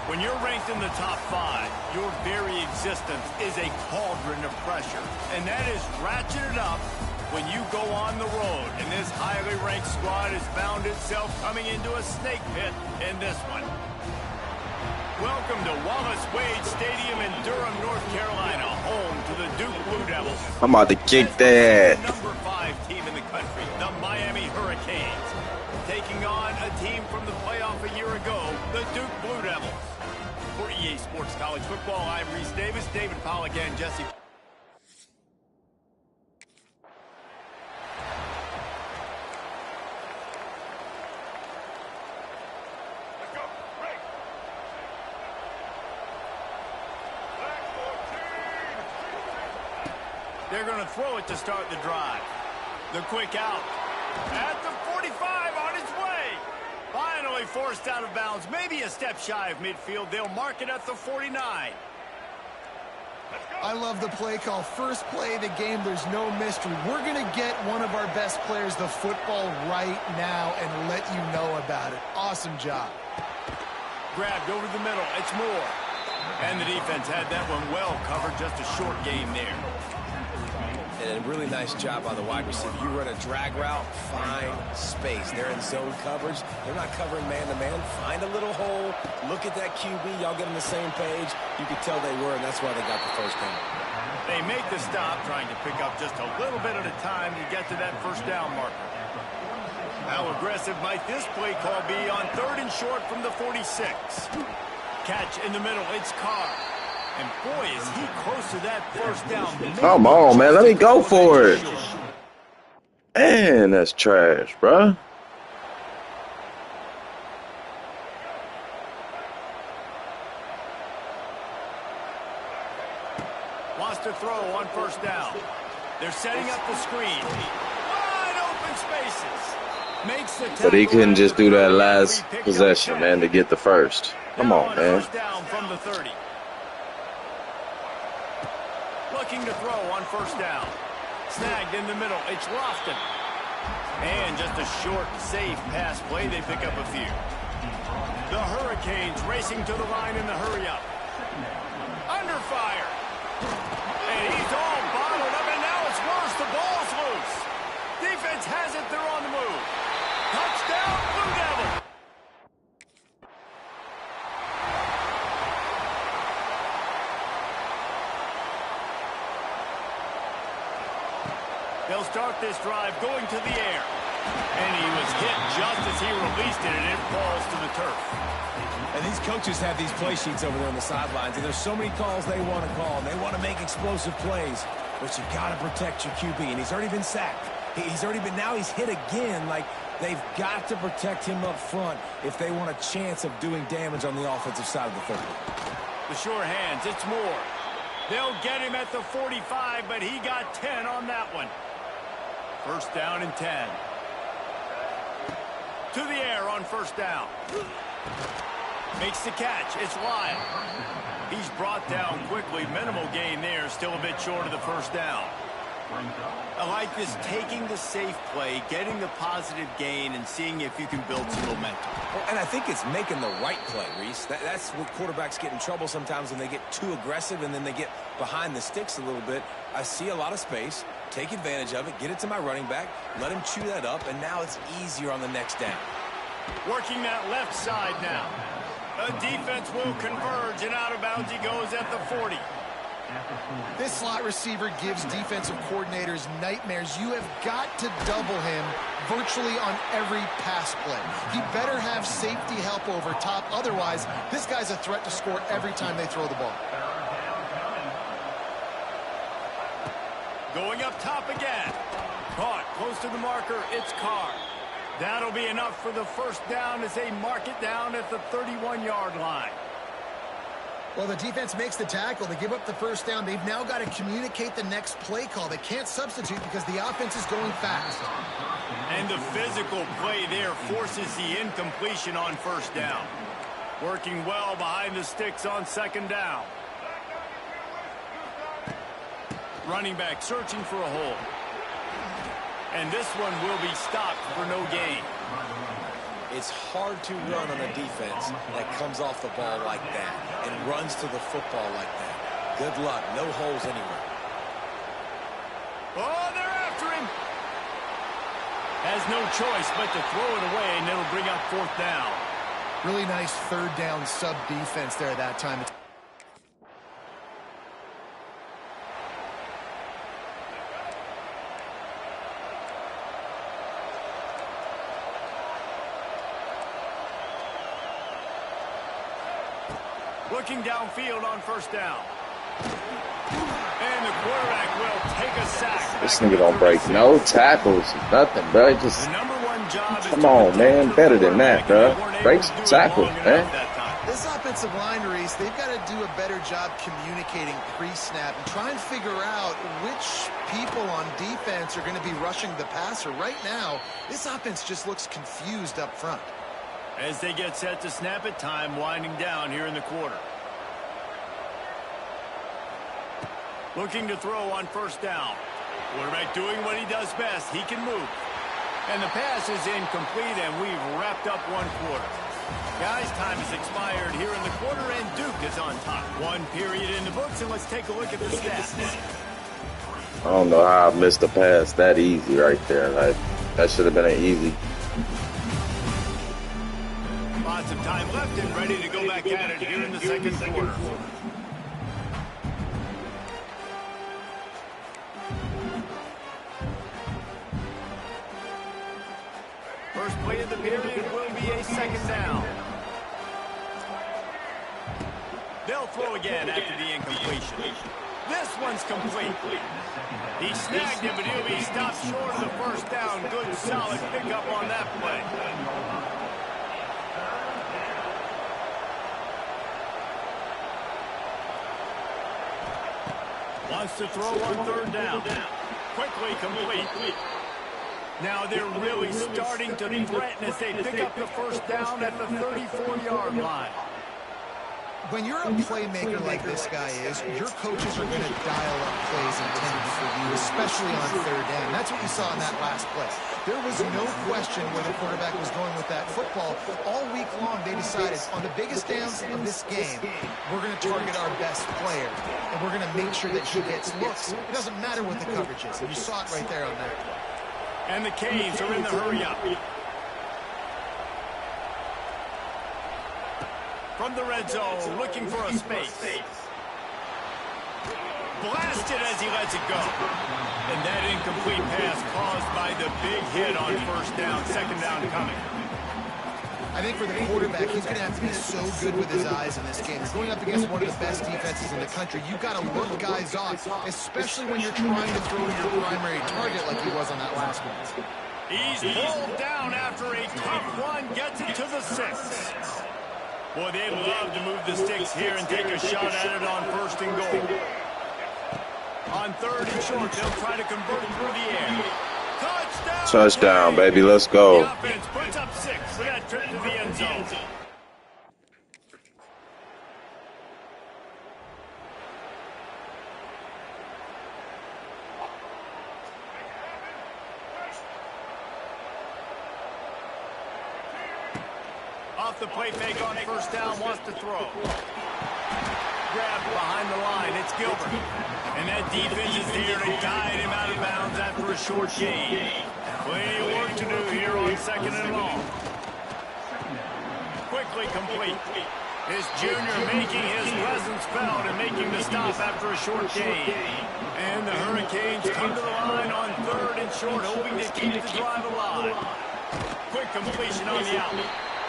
When you're ranked in the top 5, your very existence is a cauldron of pressure. And that is ratcheted up when you go on the road. And this highly ranked squad has found itself coming into a snake pit in this one. Welcome to Wallace Wade Stadium in Durham, North Carolina, home to the Duke Blue Devils. I'm about to kick that. The number 5 team in the country, the Miami Hurricanes, taking on a team from the playoff a year ago, the Duke Blue Devils. For EA Sports College Football, I'm Reese Davis, David Pollack, and Jesse. They're going to throw it to start the drive. The quick out. At the 45 on its way. Finally forced out of bounds. Maybe a step shy of midfield. They'll mark it at the 49. I love the play call. First play of the game, there's no mystery. We're going to get one of our best players the football right now and let you know about it. Awesome job. Grabbed over the middle. It's Moore. And the defense had that one well covered. Just a short game there. And a really nice job by the wide receiver. You run a drag route, find space. They're in zone coverage. They're not covering man-to-man. Find a little hole. Look at that QB. Y'all get on the same page. You could tell they were, and that's why they got the first down. They make the stop, trying to pick up just a little bit at a time to get to that first down marker. How aggressive might this play call be on 3rd and short from the 46? Catch in the middle. It's Carr. And boy, is he close to that first down. Come on, man. Let me go for it. Man, that's trash, bruh. Wants to throw on first down. They're setting up the screen. Wide open spaces. Makes the But he couldn't just do that last possession, man, to get the first. Come on, man. First down from the 30. Looking to throw on first down. Snagged in the middle. It's Lofton. And just a short, safe pass play. They pick up a few. The Hurricanes racing to the line in the hurry-up. Under fire. And he's all bottled up, and now it's worse. The ball's loose. Defense has it. They're on the move. Touchdown, Blue Devils. They'll start this drive going to the air. And he was hit just as he released it, and it falls to the turf. And these coaches have these play sheets over there on the sidelines, and there's so many calls they want to call. They want to make explosive plays, but you got to protect your QB, and he's already been sacked. He's already been, now he's hit again. Like, they've got to protect him up front if they want a chance of doing damage on the offensive side of the football. The sure hands, it's Moore. They'll get him at the 45, but he got 10 on that one. First down and 10. To the air on first down. Makes the catch. It's Lyle. He's brought down quickly. Minimal gain there. Still a bit short of the first down. I like this, taking the safe play, getting the positive gain, and seeing if you can build some momentum. Well, and I think it's making the right play, Reese. That's what quarterbacks get in trouble sometimes when they get too aggressive and then they get behind the sticks a little bit. I see a lot of space. Take advantage of it. Get it to my running back. Let him chew that up, and now it's easier on the next down. Working that left side now. A defense will converge, and out of bounds he goes at the 40. This slot receiver gives defensive coordinators nightmares. You have got to double him virtually on every pass play. He better have safety help over top. Otherwise, this guy's a threat to score every time they throw the ball. Going up top again. Caught close to the marker. It's Carr. That'll be enough for the first down as they mark it down at the 31-yard line. Well, the defense makes the tackle. They give up the first down. They've now got to communicate the next play call. They can't substitute because the offense is going fast. And the physical play there forces the incompletion on first down. Working well behind the sticks on second down. Running back searching for a hole. And this one will be stopped for no gain. It's hard to run on a defense that comes off the ball like that and runs to the football like that. Good luck. No holes anywhere. Oh, they're after him. Has no choice but to throw it away, and it'll bring up 4th down. Really nice 3rd down sub defense there that time. Looking downfield on 1st down. And the quarterback will take a sack. This nigga don't break no tackles, nothing, bro. Just The number one job is come to on, protect man. the Better than that, bro. quarterback, and they Break weren't some able to do it tackles, long man. enough that time. This offensive line, Reese, they've got to do a better job communicating pre-snap and try and figure out which people on defense are going to be rushing the passer. Right now, this offense just looks confused up front. As they get set to snap it, time winding down here in the quarter. Looking to throw on 1st down. Quarterback doing what he does best. He can move. And the pass is incomplete, and we've wrapped up 1 quarter. Guys, time has expired here in the quarter, and Duke is on top. 1 period in the books, and let's take a look at the stats. I don't know how I missed a pass that easy right there. Like, that should have been an easy. Lots of time left and ready to go back at it here in the second quarter. First play of the period will be a 2nd down. They'll throw again after the incompletion. This one's complete. He snagged him, but he'll be stopped short of the 1st down. Good, solid pickup on that play. Wants to throw on 3rd down. Quickly complete. Now they're really starting to threaten as they pick up the 1st down at the 34-yard line. When you're a playmaker like this guy is, your coaches are going to dial up plays intended for you, especially on 3rd down. That's what you saw in that last play. There was no question where the quarterback was going with that football. All week long, they decided on the biggest downs of this game, we're going to target our best player, and we're going to make sure that he gets looks. It doesn't matter what the coverage is, and you saw it right there on that play. And the Canes are in the hurry-up. From the red zone, looking for a space. Blasted as he lets it go. And that incomplete pass caused by the big hit on 1st down, 2nd down coming. I think for the quarterback, he's going to have to be so good with his eyes in this game. He's going up against one of the best defenses in the country. You've got to look guys off, especially when you're trying to throw your primary target like he was on that last one. He's pulled down after a tough one, gets it to the 6. Boy, they'd love to move the sticks here and take a shot at it on 1st and goal. On 3rd and short, they'll try to convert through the air. Touchdown, baby. Let's go. The offense puts up 6 for that trip to the end zone. Off the play fake on 1st down, wants to throw. Grabbed behind the line, it's Gilbert. And that defense is there to guide him out of bounds after a short gain. Plenty of work to do here on 2nd and long. Quickly complete. This junior making his presence felt and making the stop after a short gain. And the Hurricanes come to the line on 3rd and short, hoping to keep the drive alive. Quick completion on the out.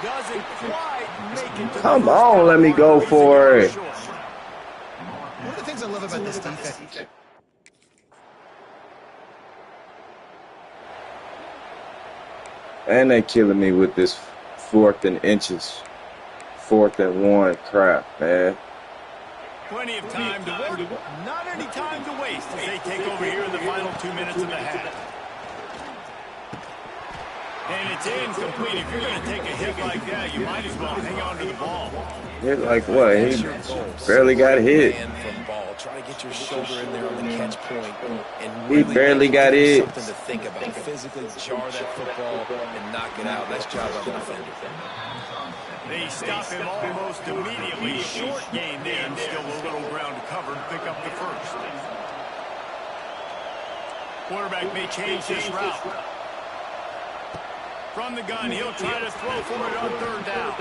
Doesn't quite make it to Come on, let me go for it. One of the things I love about this defense, And they killing me with this 4th and inches. 4th and 1 crap, man. Plenty of time to work. Not any time to waste as they take over here in the final 2 minutes of the half. And it's incomplete. If you're going to take a hit like that, you might as well hang on to the ball. Hit like what? He barely got hit. From ball. Try to get your shoulder in there on the catch point and He barely got hit. Something to think about. Physically jar that football and knock it out. Nice job by the defender. They stop him almost immediately. Short gain there. Still a little ground to cover to pick up the first. Quarterback may change this route. From the gun, he'll try to throw for it on third down.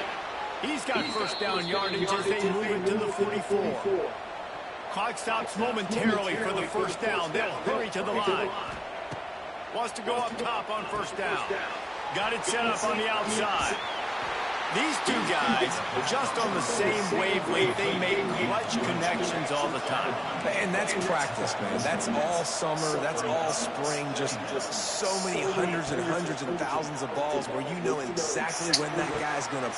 He's got first down yardage as they move it to the 44. Clock stops momentarily for the first down. They'll hurry to the line. Wants to go up top on first down. Got it set up on the outside. These two guys, just on the same wavelength, they make clutch connections all the time. And that's practice, man. That's all summer. That's all spring. Just so many hundreds and hundreds and thousands of balls where you know exactly when that guy's going to...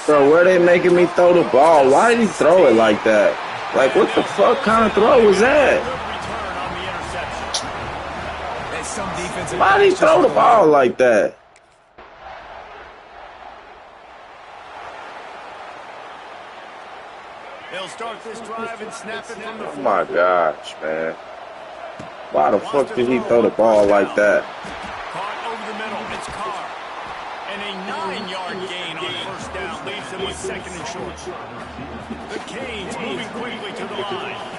Bro, where they making me throw the ball? Why did he throw it like that? Like, what the fuck kind of throw was that? Why did he throw the ball like that? They'll start this drive and snap it from the Oh my gosh, man. Why the fuck did he throw the ball like that? Caught over the middle. It's Carr. And a 9-yard gain on first down leaves them with second and short. The Canes moving quickly to the line.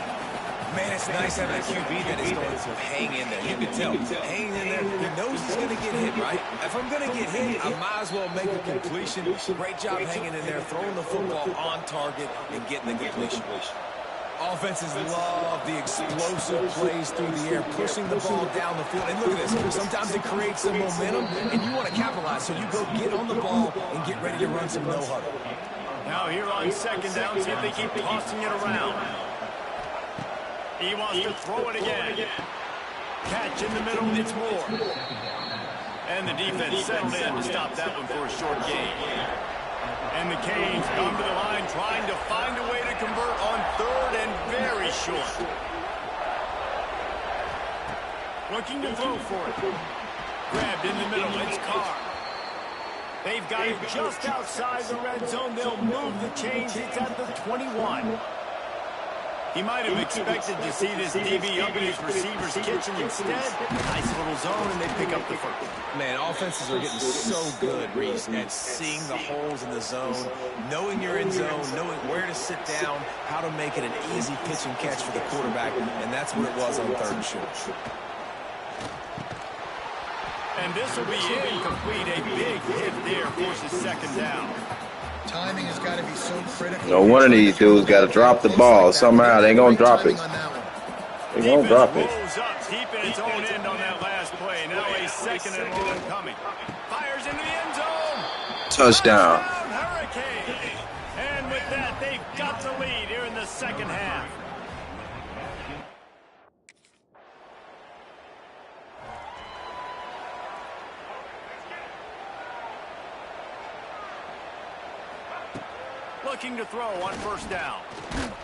Man, it's nice having a QB that is going to hang in there. You can tell. Hanging in there. He knows he's going to get hit, right? If I'm going to get hit, I might as well make a completion. Great job hanging in there, throwing the football on target and getting the completion. Offenses love the explosive plays through the air, pushing the ball down the field. And look at this. Sometimes it creates some momentum, and you want to capitalize. So you go get on the ball and get ready to run some no-huddle. Now here on second down, see if they keep tossing it around. He wants to throw it again. Catch in the middle, it's Moore. And the defense settled in to stop that one for a short gain. And the Canes come to the line trying to find a way to convert on third and very short. Looking to throw for it. Grabbed in the middle, it's Carr. They've got it just outside the red zone. They'll move the chains. It's at the 21. He might have expected to see this DB up in his receiver's kitchen. Instead, nice little zone, and they pick up the first. Man, offenses are getting so good, Reese, at seeing the holes in the zone, knowing you're in zone, knowing where to sit down, how to make it an easy pitch and catch for the quarterback, and that's what it was on third and short. And this will be incomplete. A big hit there forces second down. Timing has got to be so critical. No, one of these dudes got to drop the ball somehow. They ain't gonna drop it. They gonna drop it. Blows up deep in its own end on that last play. Now a second and long coming. Fires into the end zone. Touchdown. Hurricane. And with that, they've got the lead here in the second half. Looking to throw on first down. Another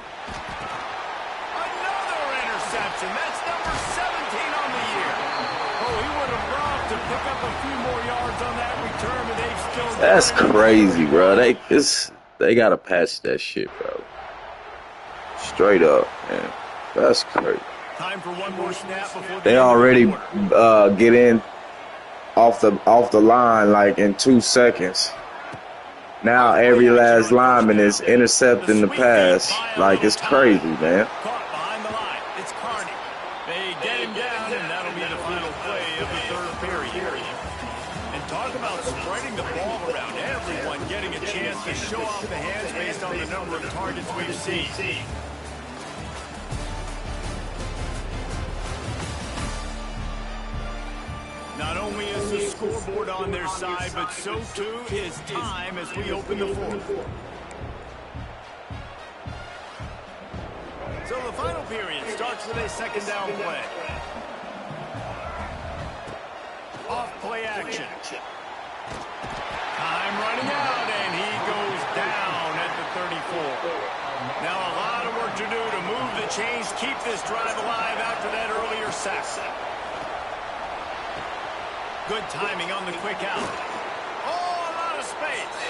interception. That's number 17 on the year. Oh, he would have loved to pick up a few more yards on that return, but they've still... That's crazy, bro. They gotta patch that shit, bro. Straight up, man. That's crazy. Time for one more snap before they already get in off the line like in 2 seconds. Now every last lineman is intercepting the pass. Like, it's crazy, man. Caught behind the line. It's Carney. They get him down, and that'll be the final play of the third period. And talk about spreading the ball around. Everyone getting a chance to show off the hands based on the number of targets we've seen. Not only is the scoreboard on their side, but so too is time as we open the fourth. So the final period starts with a second down play. Off play action. Time running out, and he goes down at the 34. Now a lot of work to do to move the chains, keep this drive alive after that earlier sack. Good timing on the quick out. Oh, a lot of space.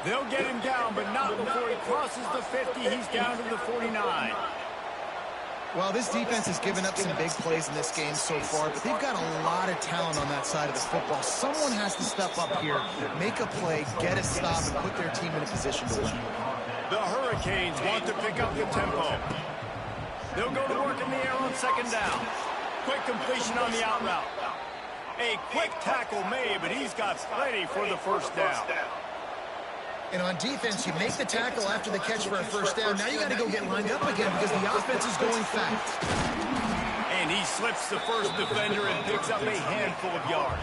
They'll get him down, but not before he crosses the 50. He's down to the 49. Well, this defense has given up some big plays in this game so far, but they've got a lot of talent on that side of the football. Someone has to step up here, make a play, get a stop, and put their team in a position to win. The Hurricanes want to pick up the tempo. They'll go to work in the air on second down. Quick completion on the out route. A quick tackle made, but he's got plenty for the first down. And on defense, you make the tackle after the catch for a first down. Now you got to go get lined up again because the offense is going fast. And he slips the first defender and picks up a handful of yards.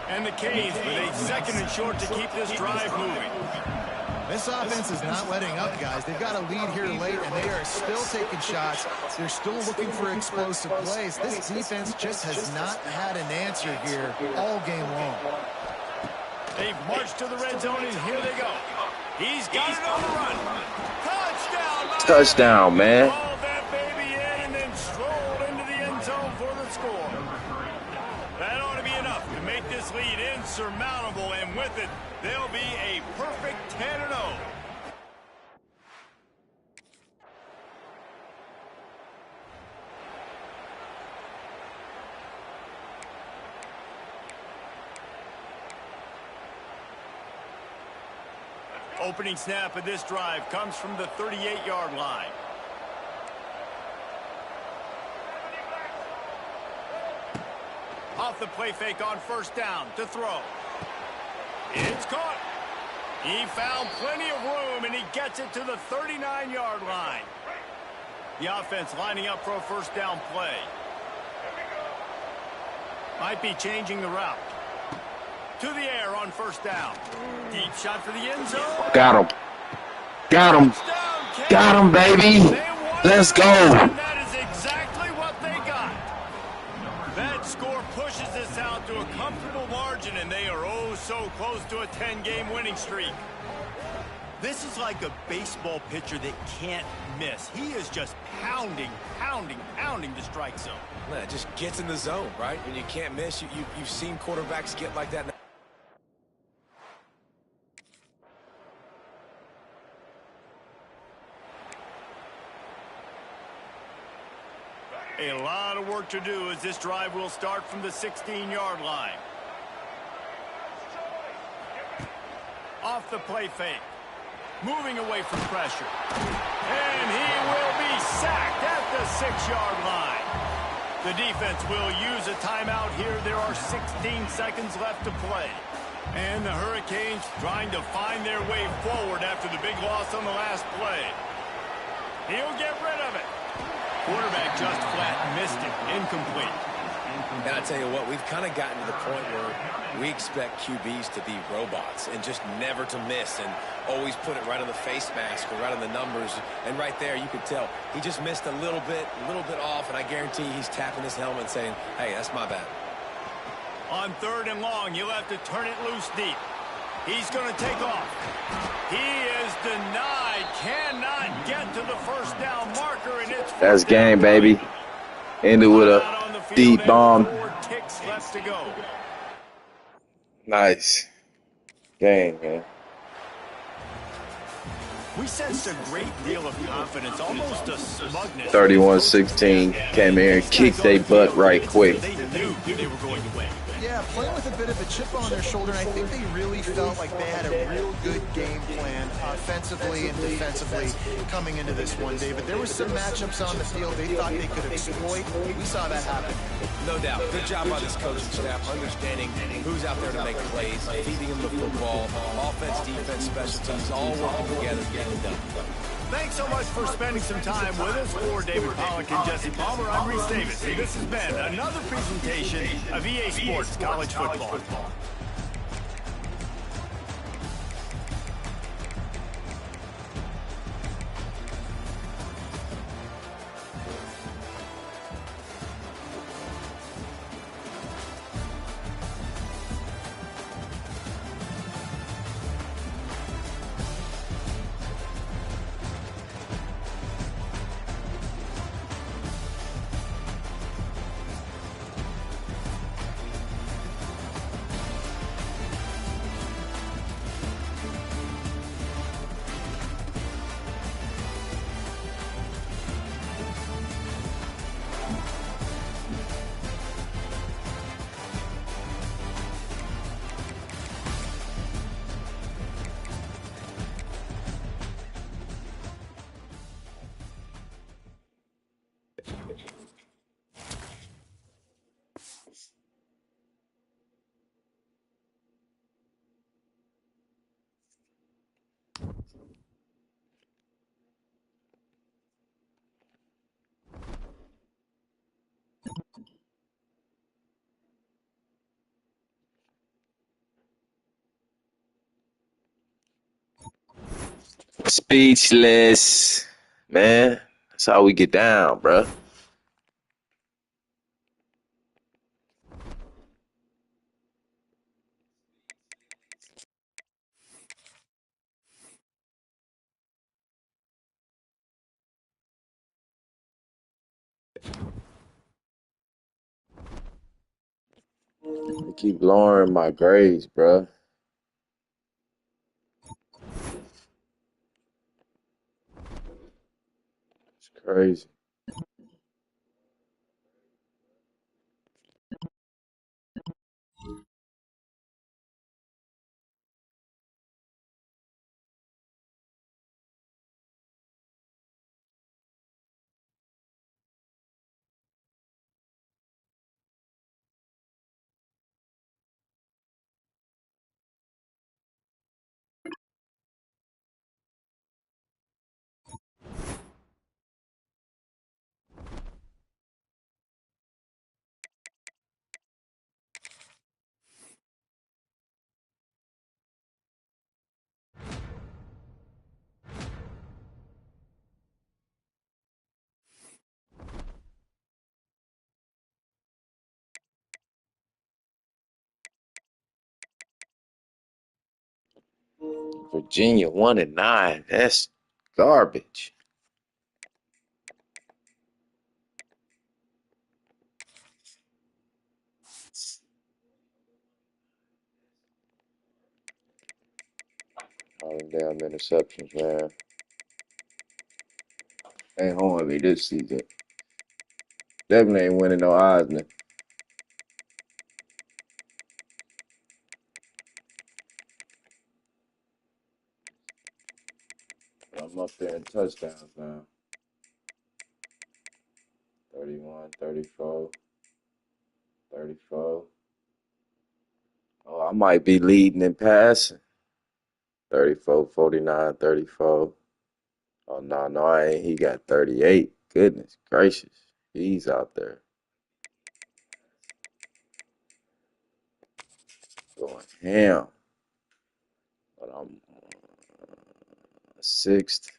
And the Canes with a second and short to keep this drive moving. This offense is not letting up, guys. They've got a lead here late, and they are still taking shots. They're still looking for explosive plays. This defense just has not had an answer here all game long. They've marched to the red zone, and here they go. He's got it on the run. Touchdown! Touchdown, man. Hauled that baby in and then strolled into the end zone for the score. That ought to be enough to make this lead insurmountable, and with it, they'll be a perfect 10-0. Opening snap of this drive comes from the 38-yard line. Off the play fake on first down to throw. It's caught. He found plenty of room, and he gets it to the 39-yard line. The offense lining up for a first down play. Might be changing the route. To the air on first down. Deep shot for the end zone. Got him. Got him. Got him, baby. Let's go. And that is exactly what they got. That score pushes this out to a comfortable margin, and they are oh so close to a 10-game winning streak. This is like a baseball pitcher that can't miss. He is just pounding the strike zone. Man, it just gets in the zone, right? When you can't miss, you've seen quarterbacks get like that. A lot of work to do as this drive will start from the 16-yard line. Off the play fake. Moving away from pressure. And he will be sacked at the 6-yard line. The defense will use a timeout here. There are 16 seconds left to play. And the Hurricanes trying to find their way forward after the big loss on the last play. He'll get rid of it. Quarterback just flat missed it. Incomplete. And I tell you what, we've kind of gotten to the point where we expect QBs to be robots and just never to miss and always put it right on the face mask or right on the numbers. And right there, you could tell he just missed a little bit off, and I guarantee he's tapping his helmet saying, hey, that's my bad. On third and long, you'll have to turn it loose deep. He's going to take off. He is denied. Cannot get to the first down marker, and it's That's game, baby. Ended with a deep bomb. 4 ticks left to go. Nice. Game, man. We sensed a great deal of confidence, almost a smugness. 31-16. Came here and kicked their butt right quick. They knew they were going to win. Yeah, playing with a bit of a chip on their shoulder, and I think they really felt like they had a real good game plan offensively and defensively coming into this one, David. There were some matchups on the field they thought they could exploit. We saw that happen. No doubt. Good job by this coaching staff, understanding who's out there to make plays, feeding them the football, offense, defense, special teams, all working together to get it done. Thanks so much for spending some time with us. For David Pollack and Jesse Palmer, I'm Reese Davis. This has been another presentation of EA Sports College Football. Speechless. Man, that's how we get down, bruh. They keep lowering my grades, bruh. It's crazy. Virginia 1-9. That's garbage. All them damn interceptions, man. Ain't holding me this season. Definitely ain't winning no Heisman. I'm up there in touchdowns now. 31, 34, 34. Oh, I might be leading in passing. 34, 49, 34. Oh, no, I ain't. He got 38. Goodness gracious. He's out there going ham. But I'm sixth,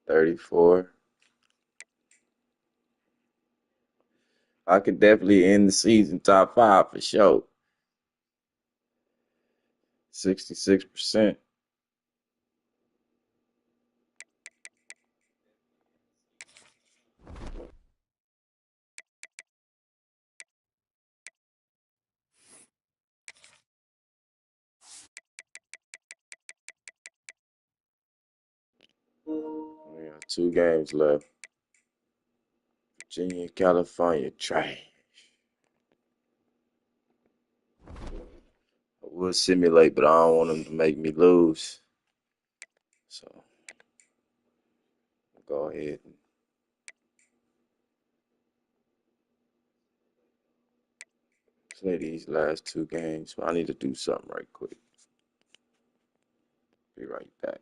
34. I could definitely end the season top 5 for sure. 66%. We got 2 games left. Virginia, California, trash. I would simulate, but I don't want them to make me lose. So go ahead and play these last 2 games. I need to do something right quick. Be right back.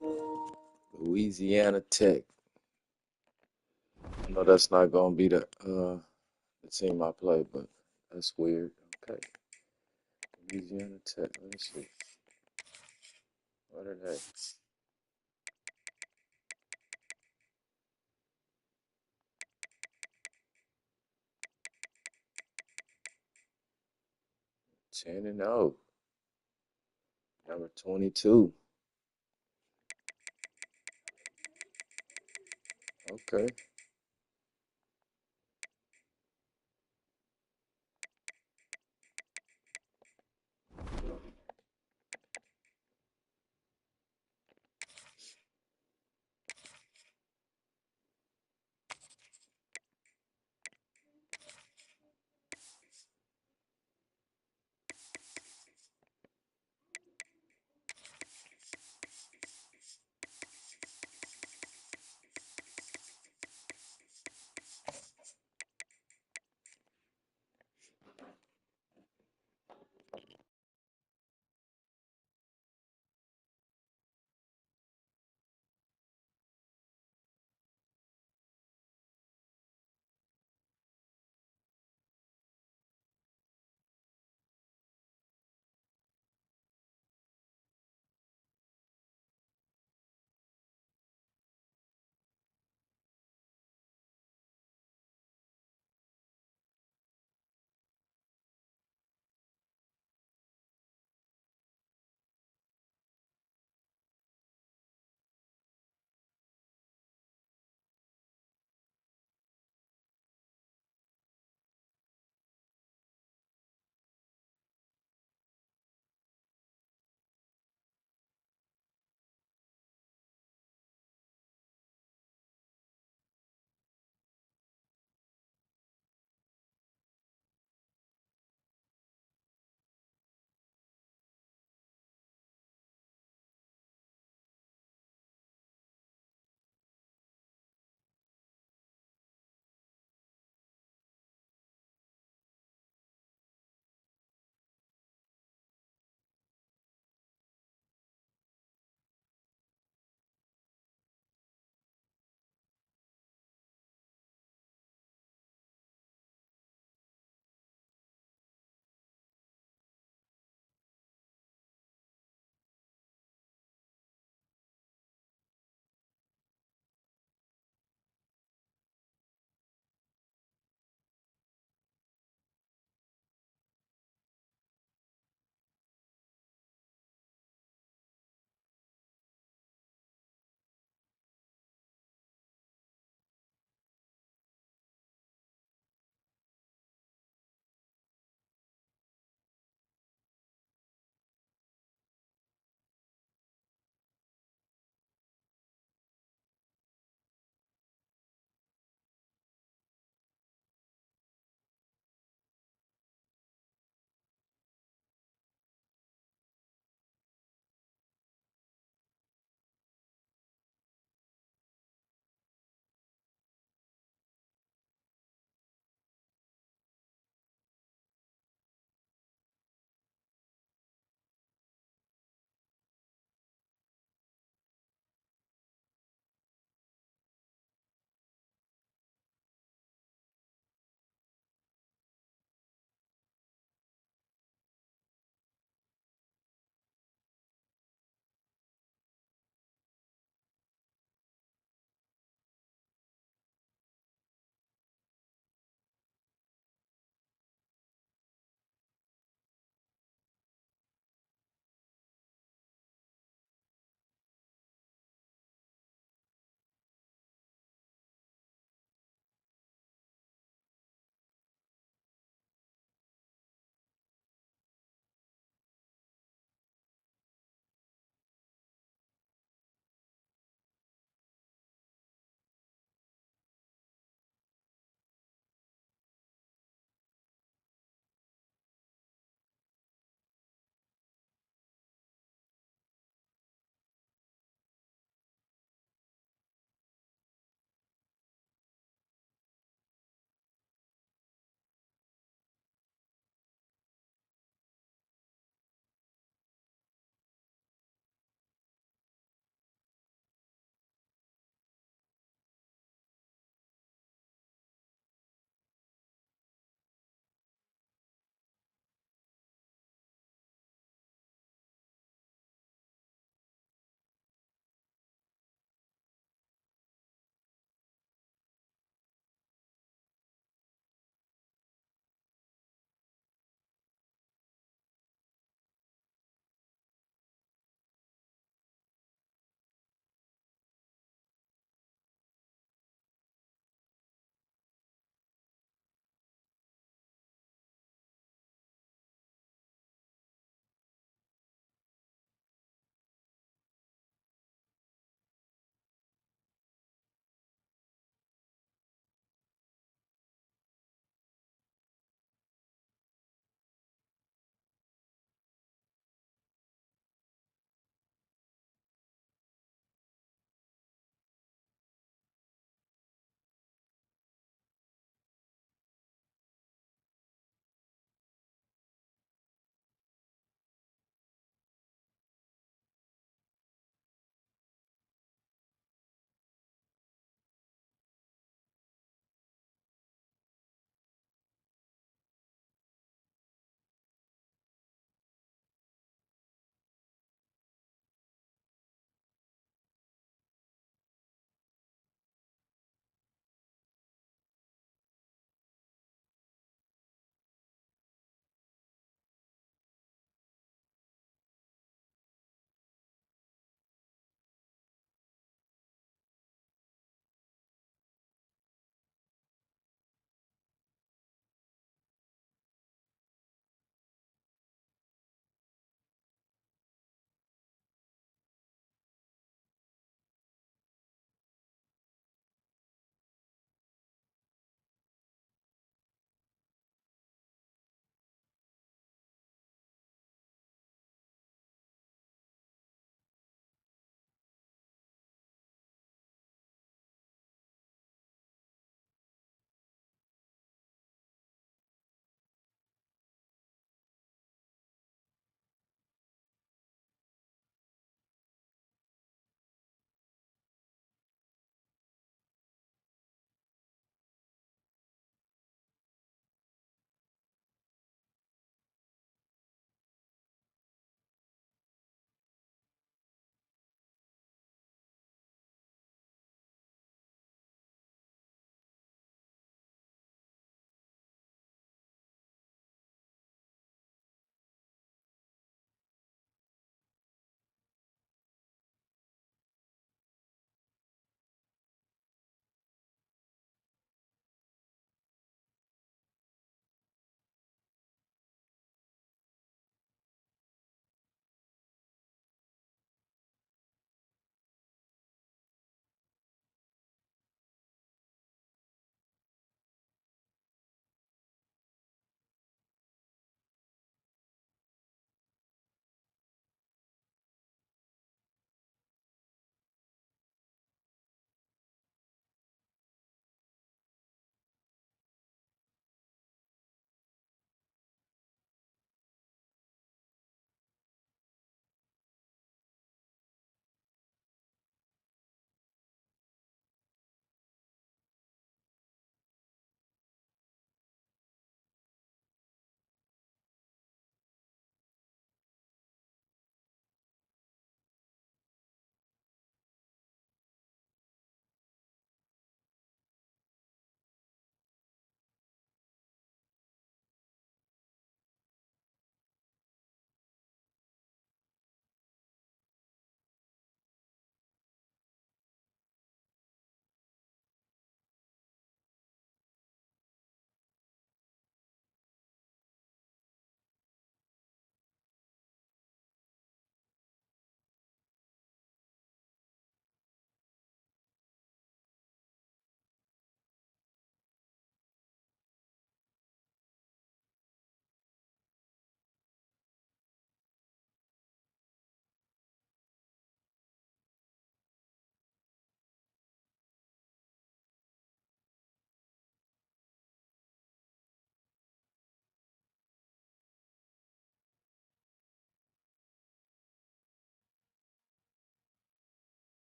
Louisiana Tech. I know that's not gonna be the team I play, but that's weird. Okay. Louisiana Tech. Let me see. What are they? Ten and 0. Number 22. Okay.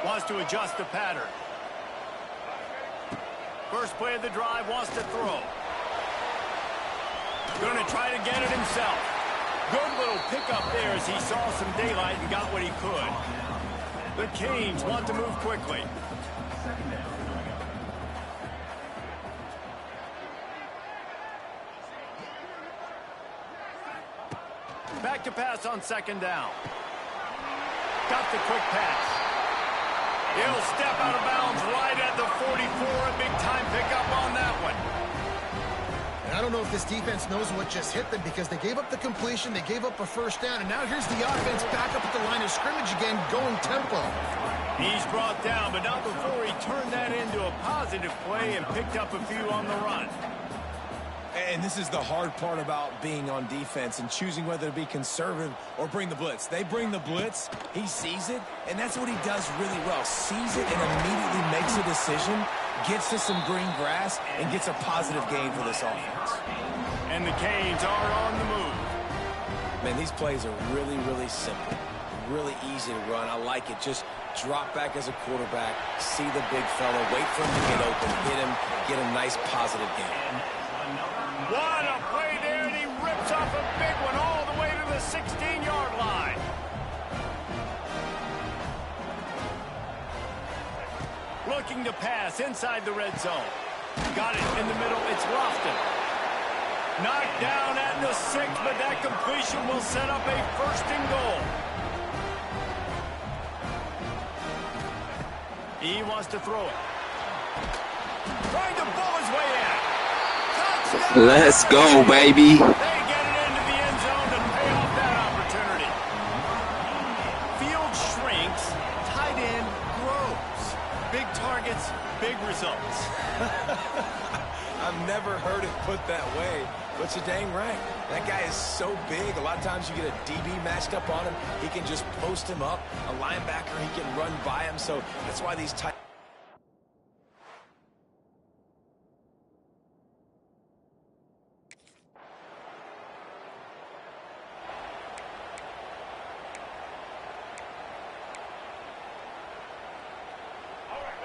Wants to adjust the pattern. First play of the drive, wants to throw. Going to try to get it himself. Good little pickup there as he saw some daylight and got what he could. The Canes want to move quickly. Back to pass on second down. Got the quick pass. He'll step out of bounds right at the 44. A big-time pickup on that one. And I don't know if this defense knows what just hit them because they gave up the completion, they gave up a first down, and now here's the offense back up at the line of scrimmage again, going tempo. He's brought down, but not before he turned that into a positive play and picked up a few on the run. And this is the hard part about being on defense and choosing whether to be conservative or bring the blitz. They bring the blitz, he sees it, and that's what he does really well. Sees it and immediately makes a decision, gets to some green grass, and gets a positive gain for this offense. And the Canes are on the move. Man, these plays are really, really simple. Really easy to run. I like it. Just drop back as a quarterback, see the big fella, wait for him to get open, hit him, get a nice positive gain. What a play there, and he rips off a big one all the way to the 16-yard line. Looking to pass inside the red zone. Got it in the middle. It's Lofton. Knocked down at the 6, but that completion will set up a first and goal. He wants to throw it. Trying to pull his way in. Touchdown! Let's go, baby. They get it into the end zone to pay off that opportunity. Field shrinks, tight end grows. Big targets, big results. I've never heard it put that way, but you're dang right. That guy is so big. A lot of times you get a DB matched up on him. He can just post him up. A linebacker, he can run by him. So that's why these tight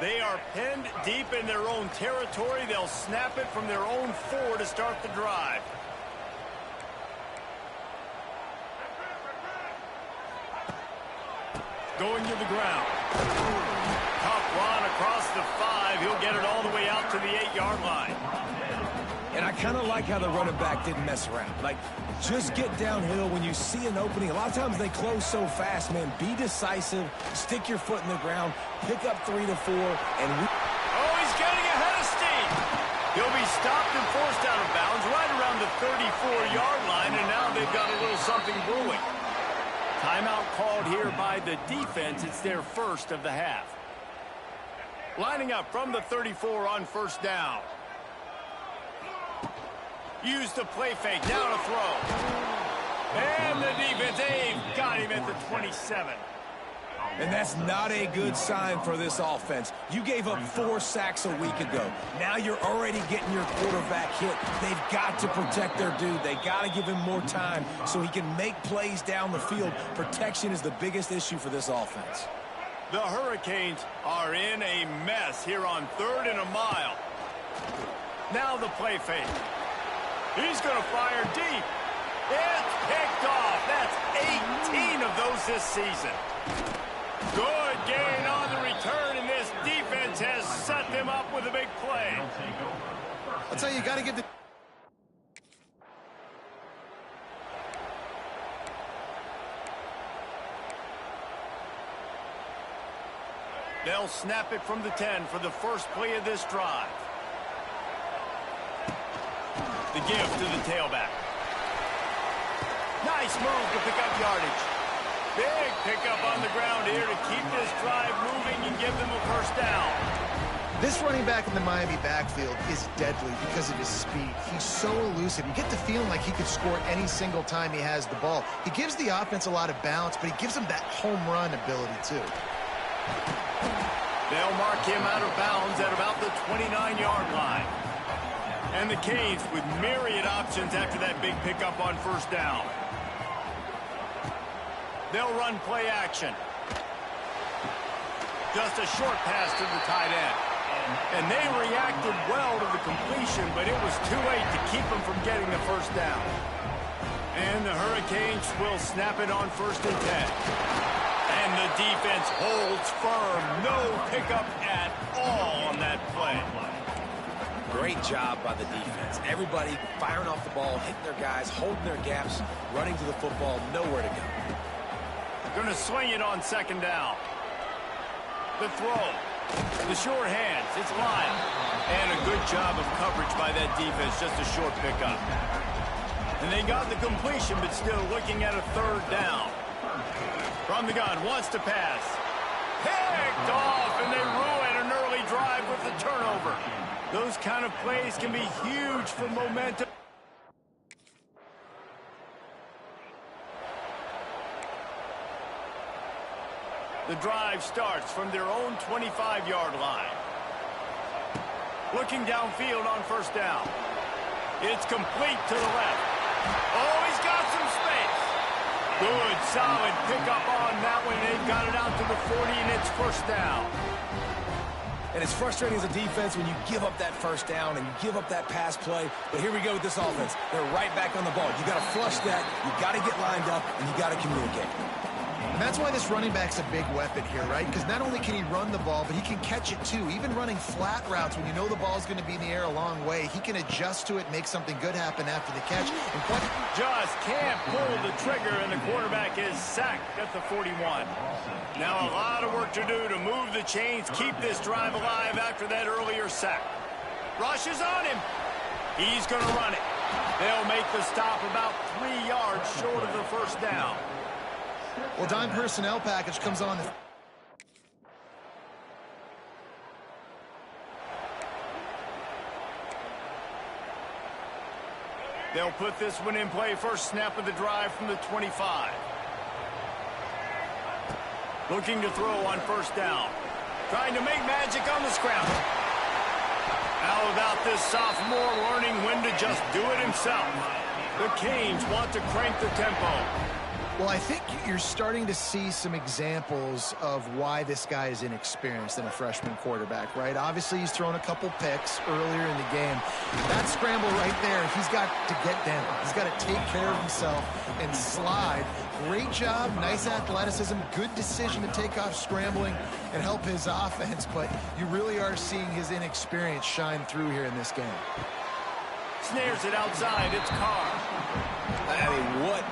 They are pinned deep in their own territory. They'll snap it from their own 4 to start the drive. Going to the ground. Tough run across the 5. He'll get it all the way out to the 8-yard line. And I kind of like how the running back didn't mess around. Like, just get downhill when you see an opening. A lot of times they close so fast, man. Be decisive, stick your foot in the ground, pick up 3 to 4, and we... Oh, he's getting ahead of steam. He'll be stopped and forced out of bounds right around the 34-yard line, and now they've got a little something brewing. Timeout called here by the defense. It's their first of the half. Lining up from the 34 on first down. Use the play fake, now to throw. And the defense, they've got him at the 27. And that's not a good sign for this offense. You gave up 4 sacks a week ago. Now you're already getting your quarterback hit. They've got to protect their dude. They got to give him more time so he can make plays down the field. Protection is the biggest issue for this offense. The Hurricanes are in a mess here on 3rd and a mile. Now the play fake. He's going to fire deep. It's picked off. That's 18 of those this season. Good gain on the return, and this defense has set them up with a big play. I'll tell you, you got to give the... They'll snap it from the 10 for the first play of this drive. The give to the tailback. Nice move to pick up yardage. Big pickup on the ground here to keep this drive moving and give them a first down. This running back in the Miami backfield is deadly because of his speed. He's so elusive. You get the feeling like he could score any single time he has the ball. He gives the offense a lot of balance, but he gives them that home run ability too. They'll mark him out of bounds at about the 29-yard line. And the Canes with myriad options after that big pickup on first down. They'll run play action. Just a short pass to the tight end. And they reacted well to the completion, but it was too late to keep them from getting the first down. And the Hurricanes will snap it on 1st and 10. And the defense holds firm. No pickup at all on that play. Great job by the defense. Everybody firing off the ball, hitting their guys, holding their gaps, running to the football, nowhere to go. Going to swing it on 2nd down. The throw. The short hands. It's Lyle. And a good job of coverage by that defense. Just a short pickup. And they got the completion, but still looking at a 3rd down. From the gun, wants to pass. Picked off, and they ruin an early drive with the turnover. Those kind of plays can be huge for momentum. The drive starts from their own 25-yard line. Looking downfield on 1st down. It's complete to the left. Oh, he's got some space. Good, solid pickup on that one. They've got it out to the 40, and it's 1st down. And it's frustrating as a defense when you give up that 1st down and you give up that pass play. But here we go with this offense. They're right back on the ball. You got to flush that. You got to get lined up, and you got to communicate. And that's why this running back's a big weapon here, right? Because not only can he run the ball, but he can catch it too. Even running flat routes when you know the ball's going to be in the air a long way, he can adjust to it, make something good happen after the catch. And just can't pull the trigger, and the quarterback is sacked at the 41. Now a lot of work to do to move the chains, keep this drive alive after that earlier sack. Rush is on him. He's going to run it. They'll make the stop about 3 yards short of the 1st down. Well, dime personnel package comes on. They'll put this one in play. First snap of the drive from the 25. Looking to throw on 1st down. Trying to make magic on the scramble. How about this sophomore learning when to just do it himself? The Canes want to crank the tempo. Well, I think you're starting to see some examples of why this guy is inexperienced in a freshman quarterback, right? Obviously, he's thrown a couple picks earlier in the game. That scramble right there, he's got to get down. He's got to take care of himself and slide. Great job, nice athleticism, good decision to take off scrambling and help his offense, but you really are seeing his inexperience shine through here in this game. Snares it outside. It's Carr. I mean, what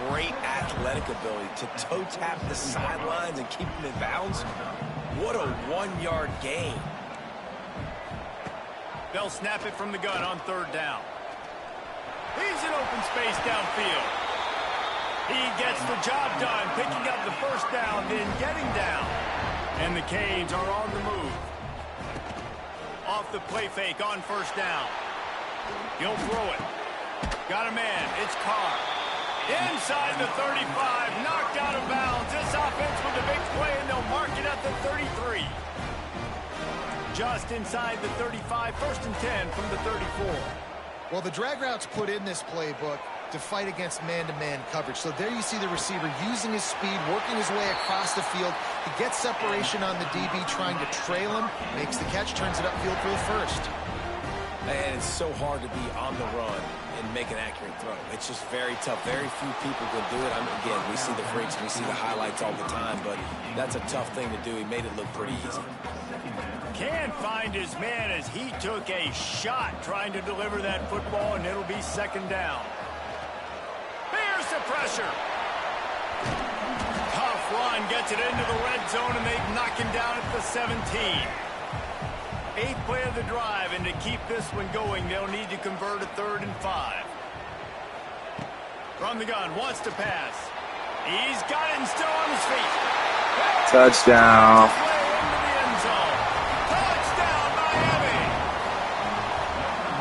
great athletic ability to toe tap the sidelines and keep him in bounds. What a 1-yard gain. They'll snap it from the gun on 3rd down. He's in open space downfield. He gets the job done, picking up the 1st down, then getting down. And the Canes are on the move. Off the play fake on 1st down. He'll throw it. Got a man. It's Carr. Inside the 35. Knocked out of bounds. This offense with a big play, and they'll mark it at the 33. Just inside the 35. 1st and 10 from the 34. Well, the drag routes put in this playbook to fight against man-to-man coverage. So there you see the receiver using his speed, working his way across the field. He gets separation on the DB, trying to trail him, makes the catch, turns it upfield for the 1st. And it's so hard to be on the run and make an accurate throw. It's just very tough. Very few people can do it. Again, we see the freaks, we see the highlights all the time, but that's a tough thing to do. He made it look pretty easy. Can't find his man as he took a shot trying to deliver that football, and it'll be 2nd down. Here's the pressure. Tough run, gets it into the red zone, and they knock him down at the 17. 8th play of the drive, and to keep this one going, they'll need to convert a 3rd and 5. From the gun, wants to pass. He's got it and still on his feet. Touchdown. Touchdown, Miami.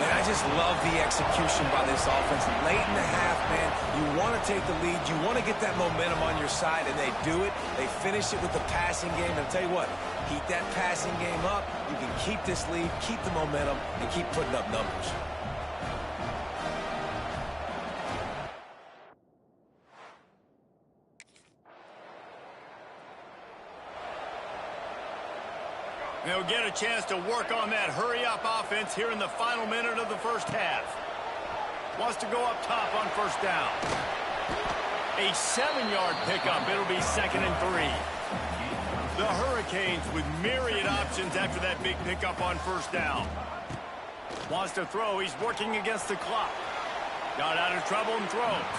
And I just love the execution by this offense. Late in the half, man, you want to take the lead. You want to get that momentum on your side, and they do it. They finish it with the passing game. And I'll tell you what, keep that passing game up. You can keep this lead, keep the momentum, and keep putting up numbers. They'll get a chance to work on that hurry-up offense here in the final minute of the first half. Wants to go up top on first down. A 7-yard pickup. It'll be 2nd and 3. The Hurricanes with myriad options after that big pickup on first down. Wants to throw. He's working against the clock. Got out of trouble and throws.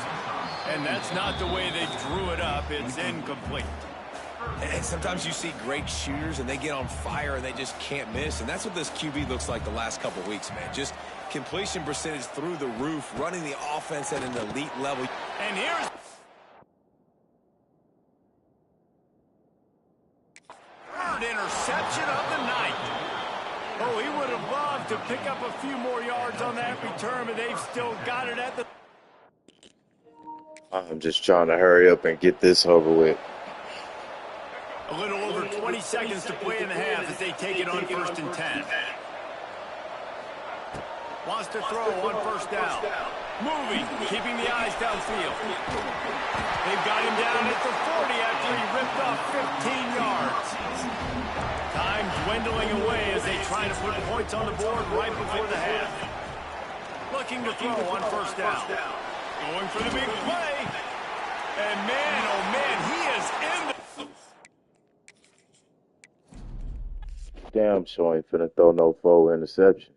And that's not the way they drew it up. It's incomplete. And sometimes you see great shooters and they get on fire and they just can't miss. And that's what this QB looks like the last couple weeks, man. Just completion percentage through the roof, running the offense at an elite level. And here's third interception of the night. Oh, he would have loved to pick up a few more yards on that return, but they've still got it at the... I'm just trying to hurry up and get this over with. A little over 20 seconds to play in the half as they take it on 1st and 10. Wants to throw on first down. Moving, keeping the eyes downfield. They've got him down at the 40 after he ripped off 15 yards. Time dwindling away as they try to put points on the board right before the half. Looking to throw on first down. Going for the big play. And man, oh man, he is in the... Damn sure ain't finna throw no 4 interceptions.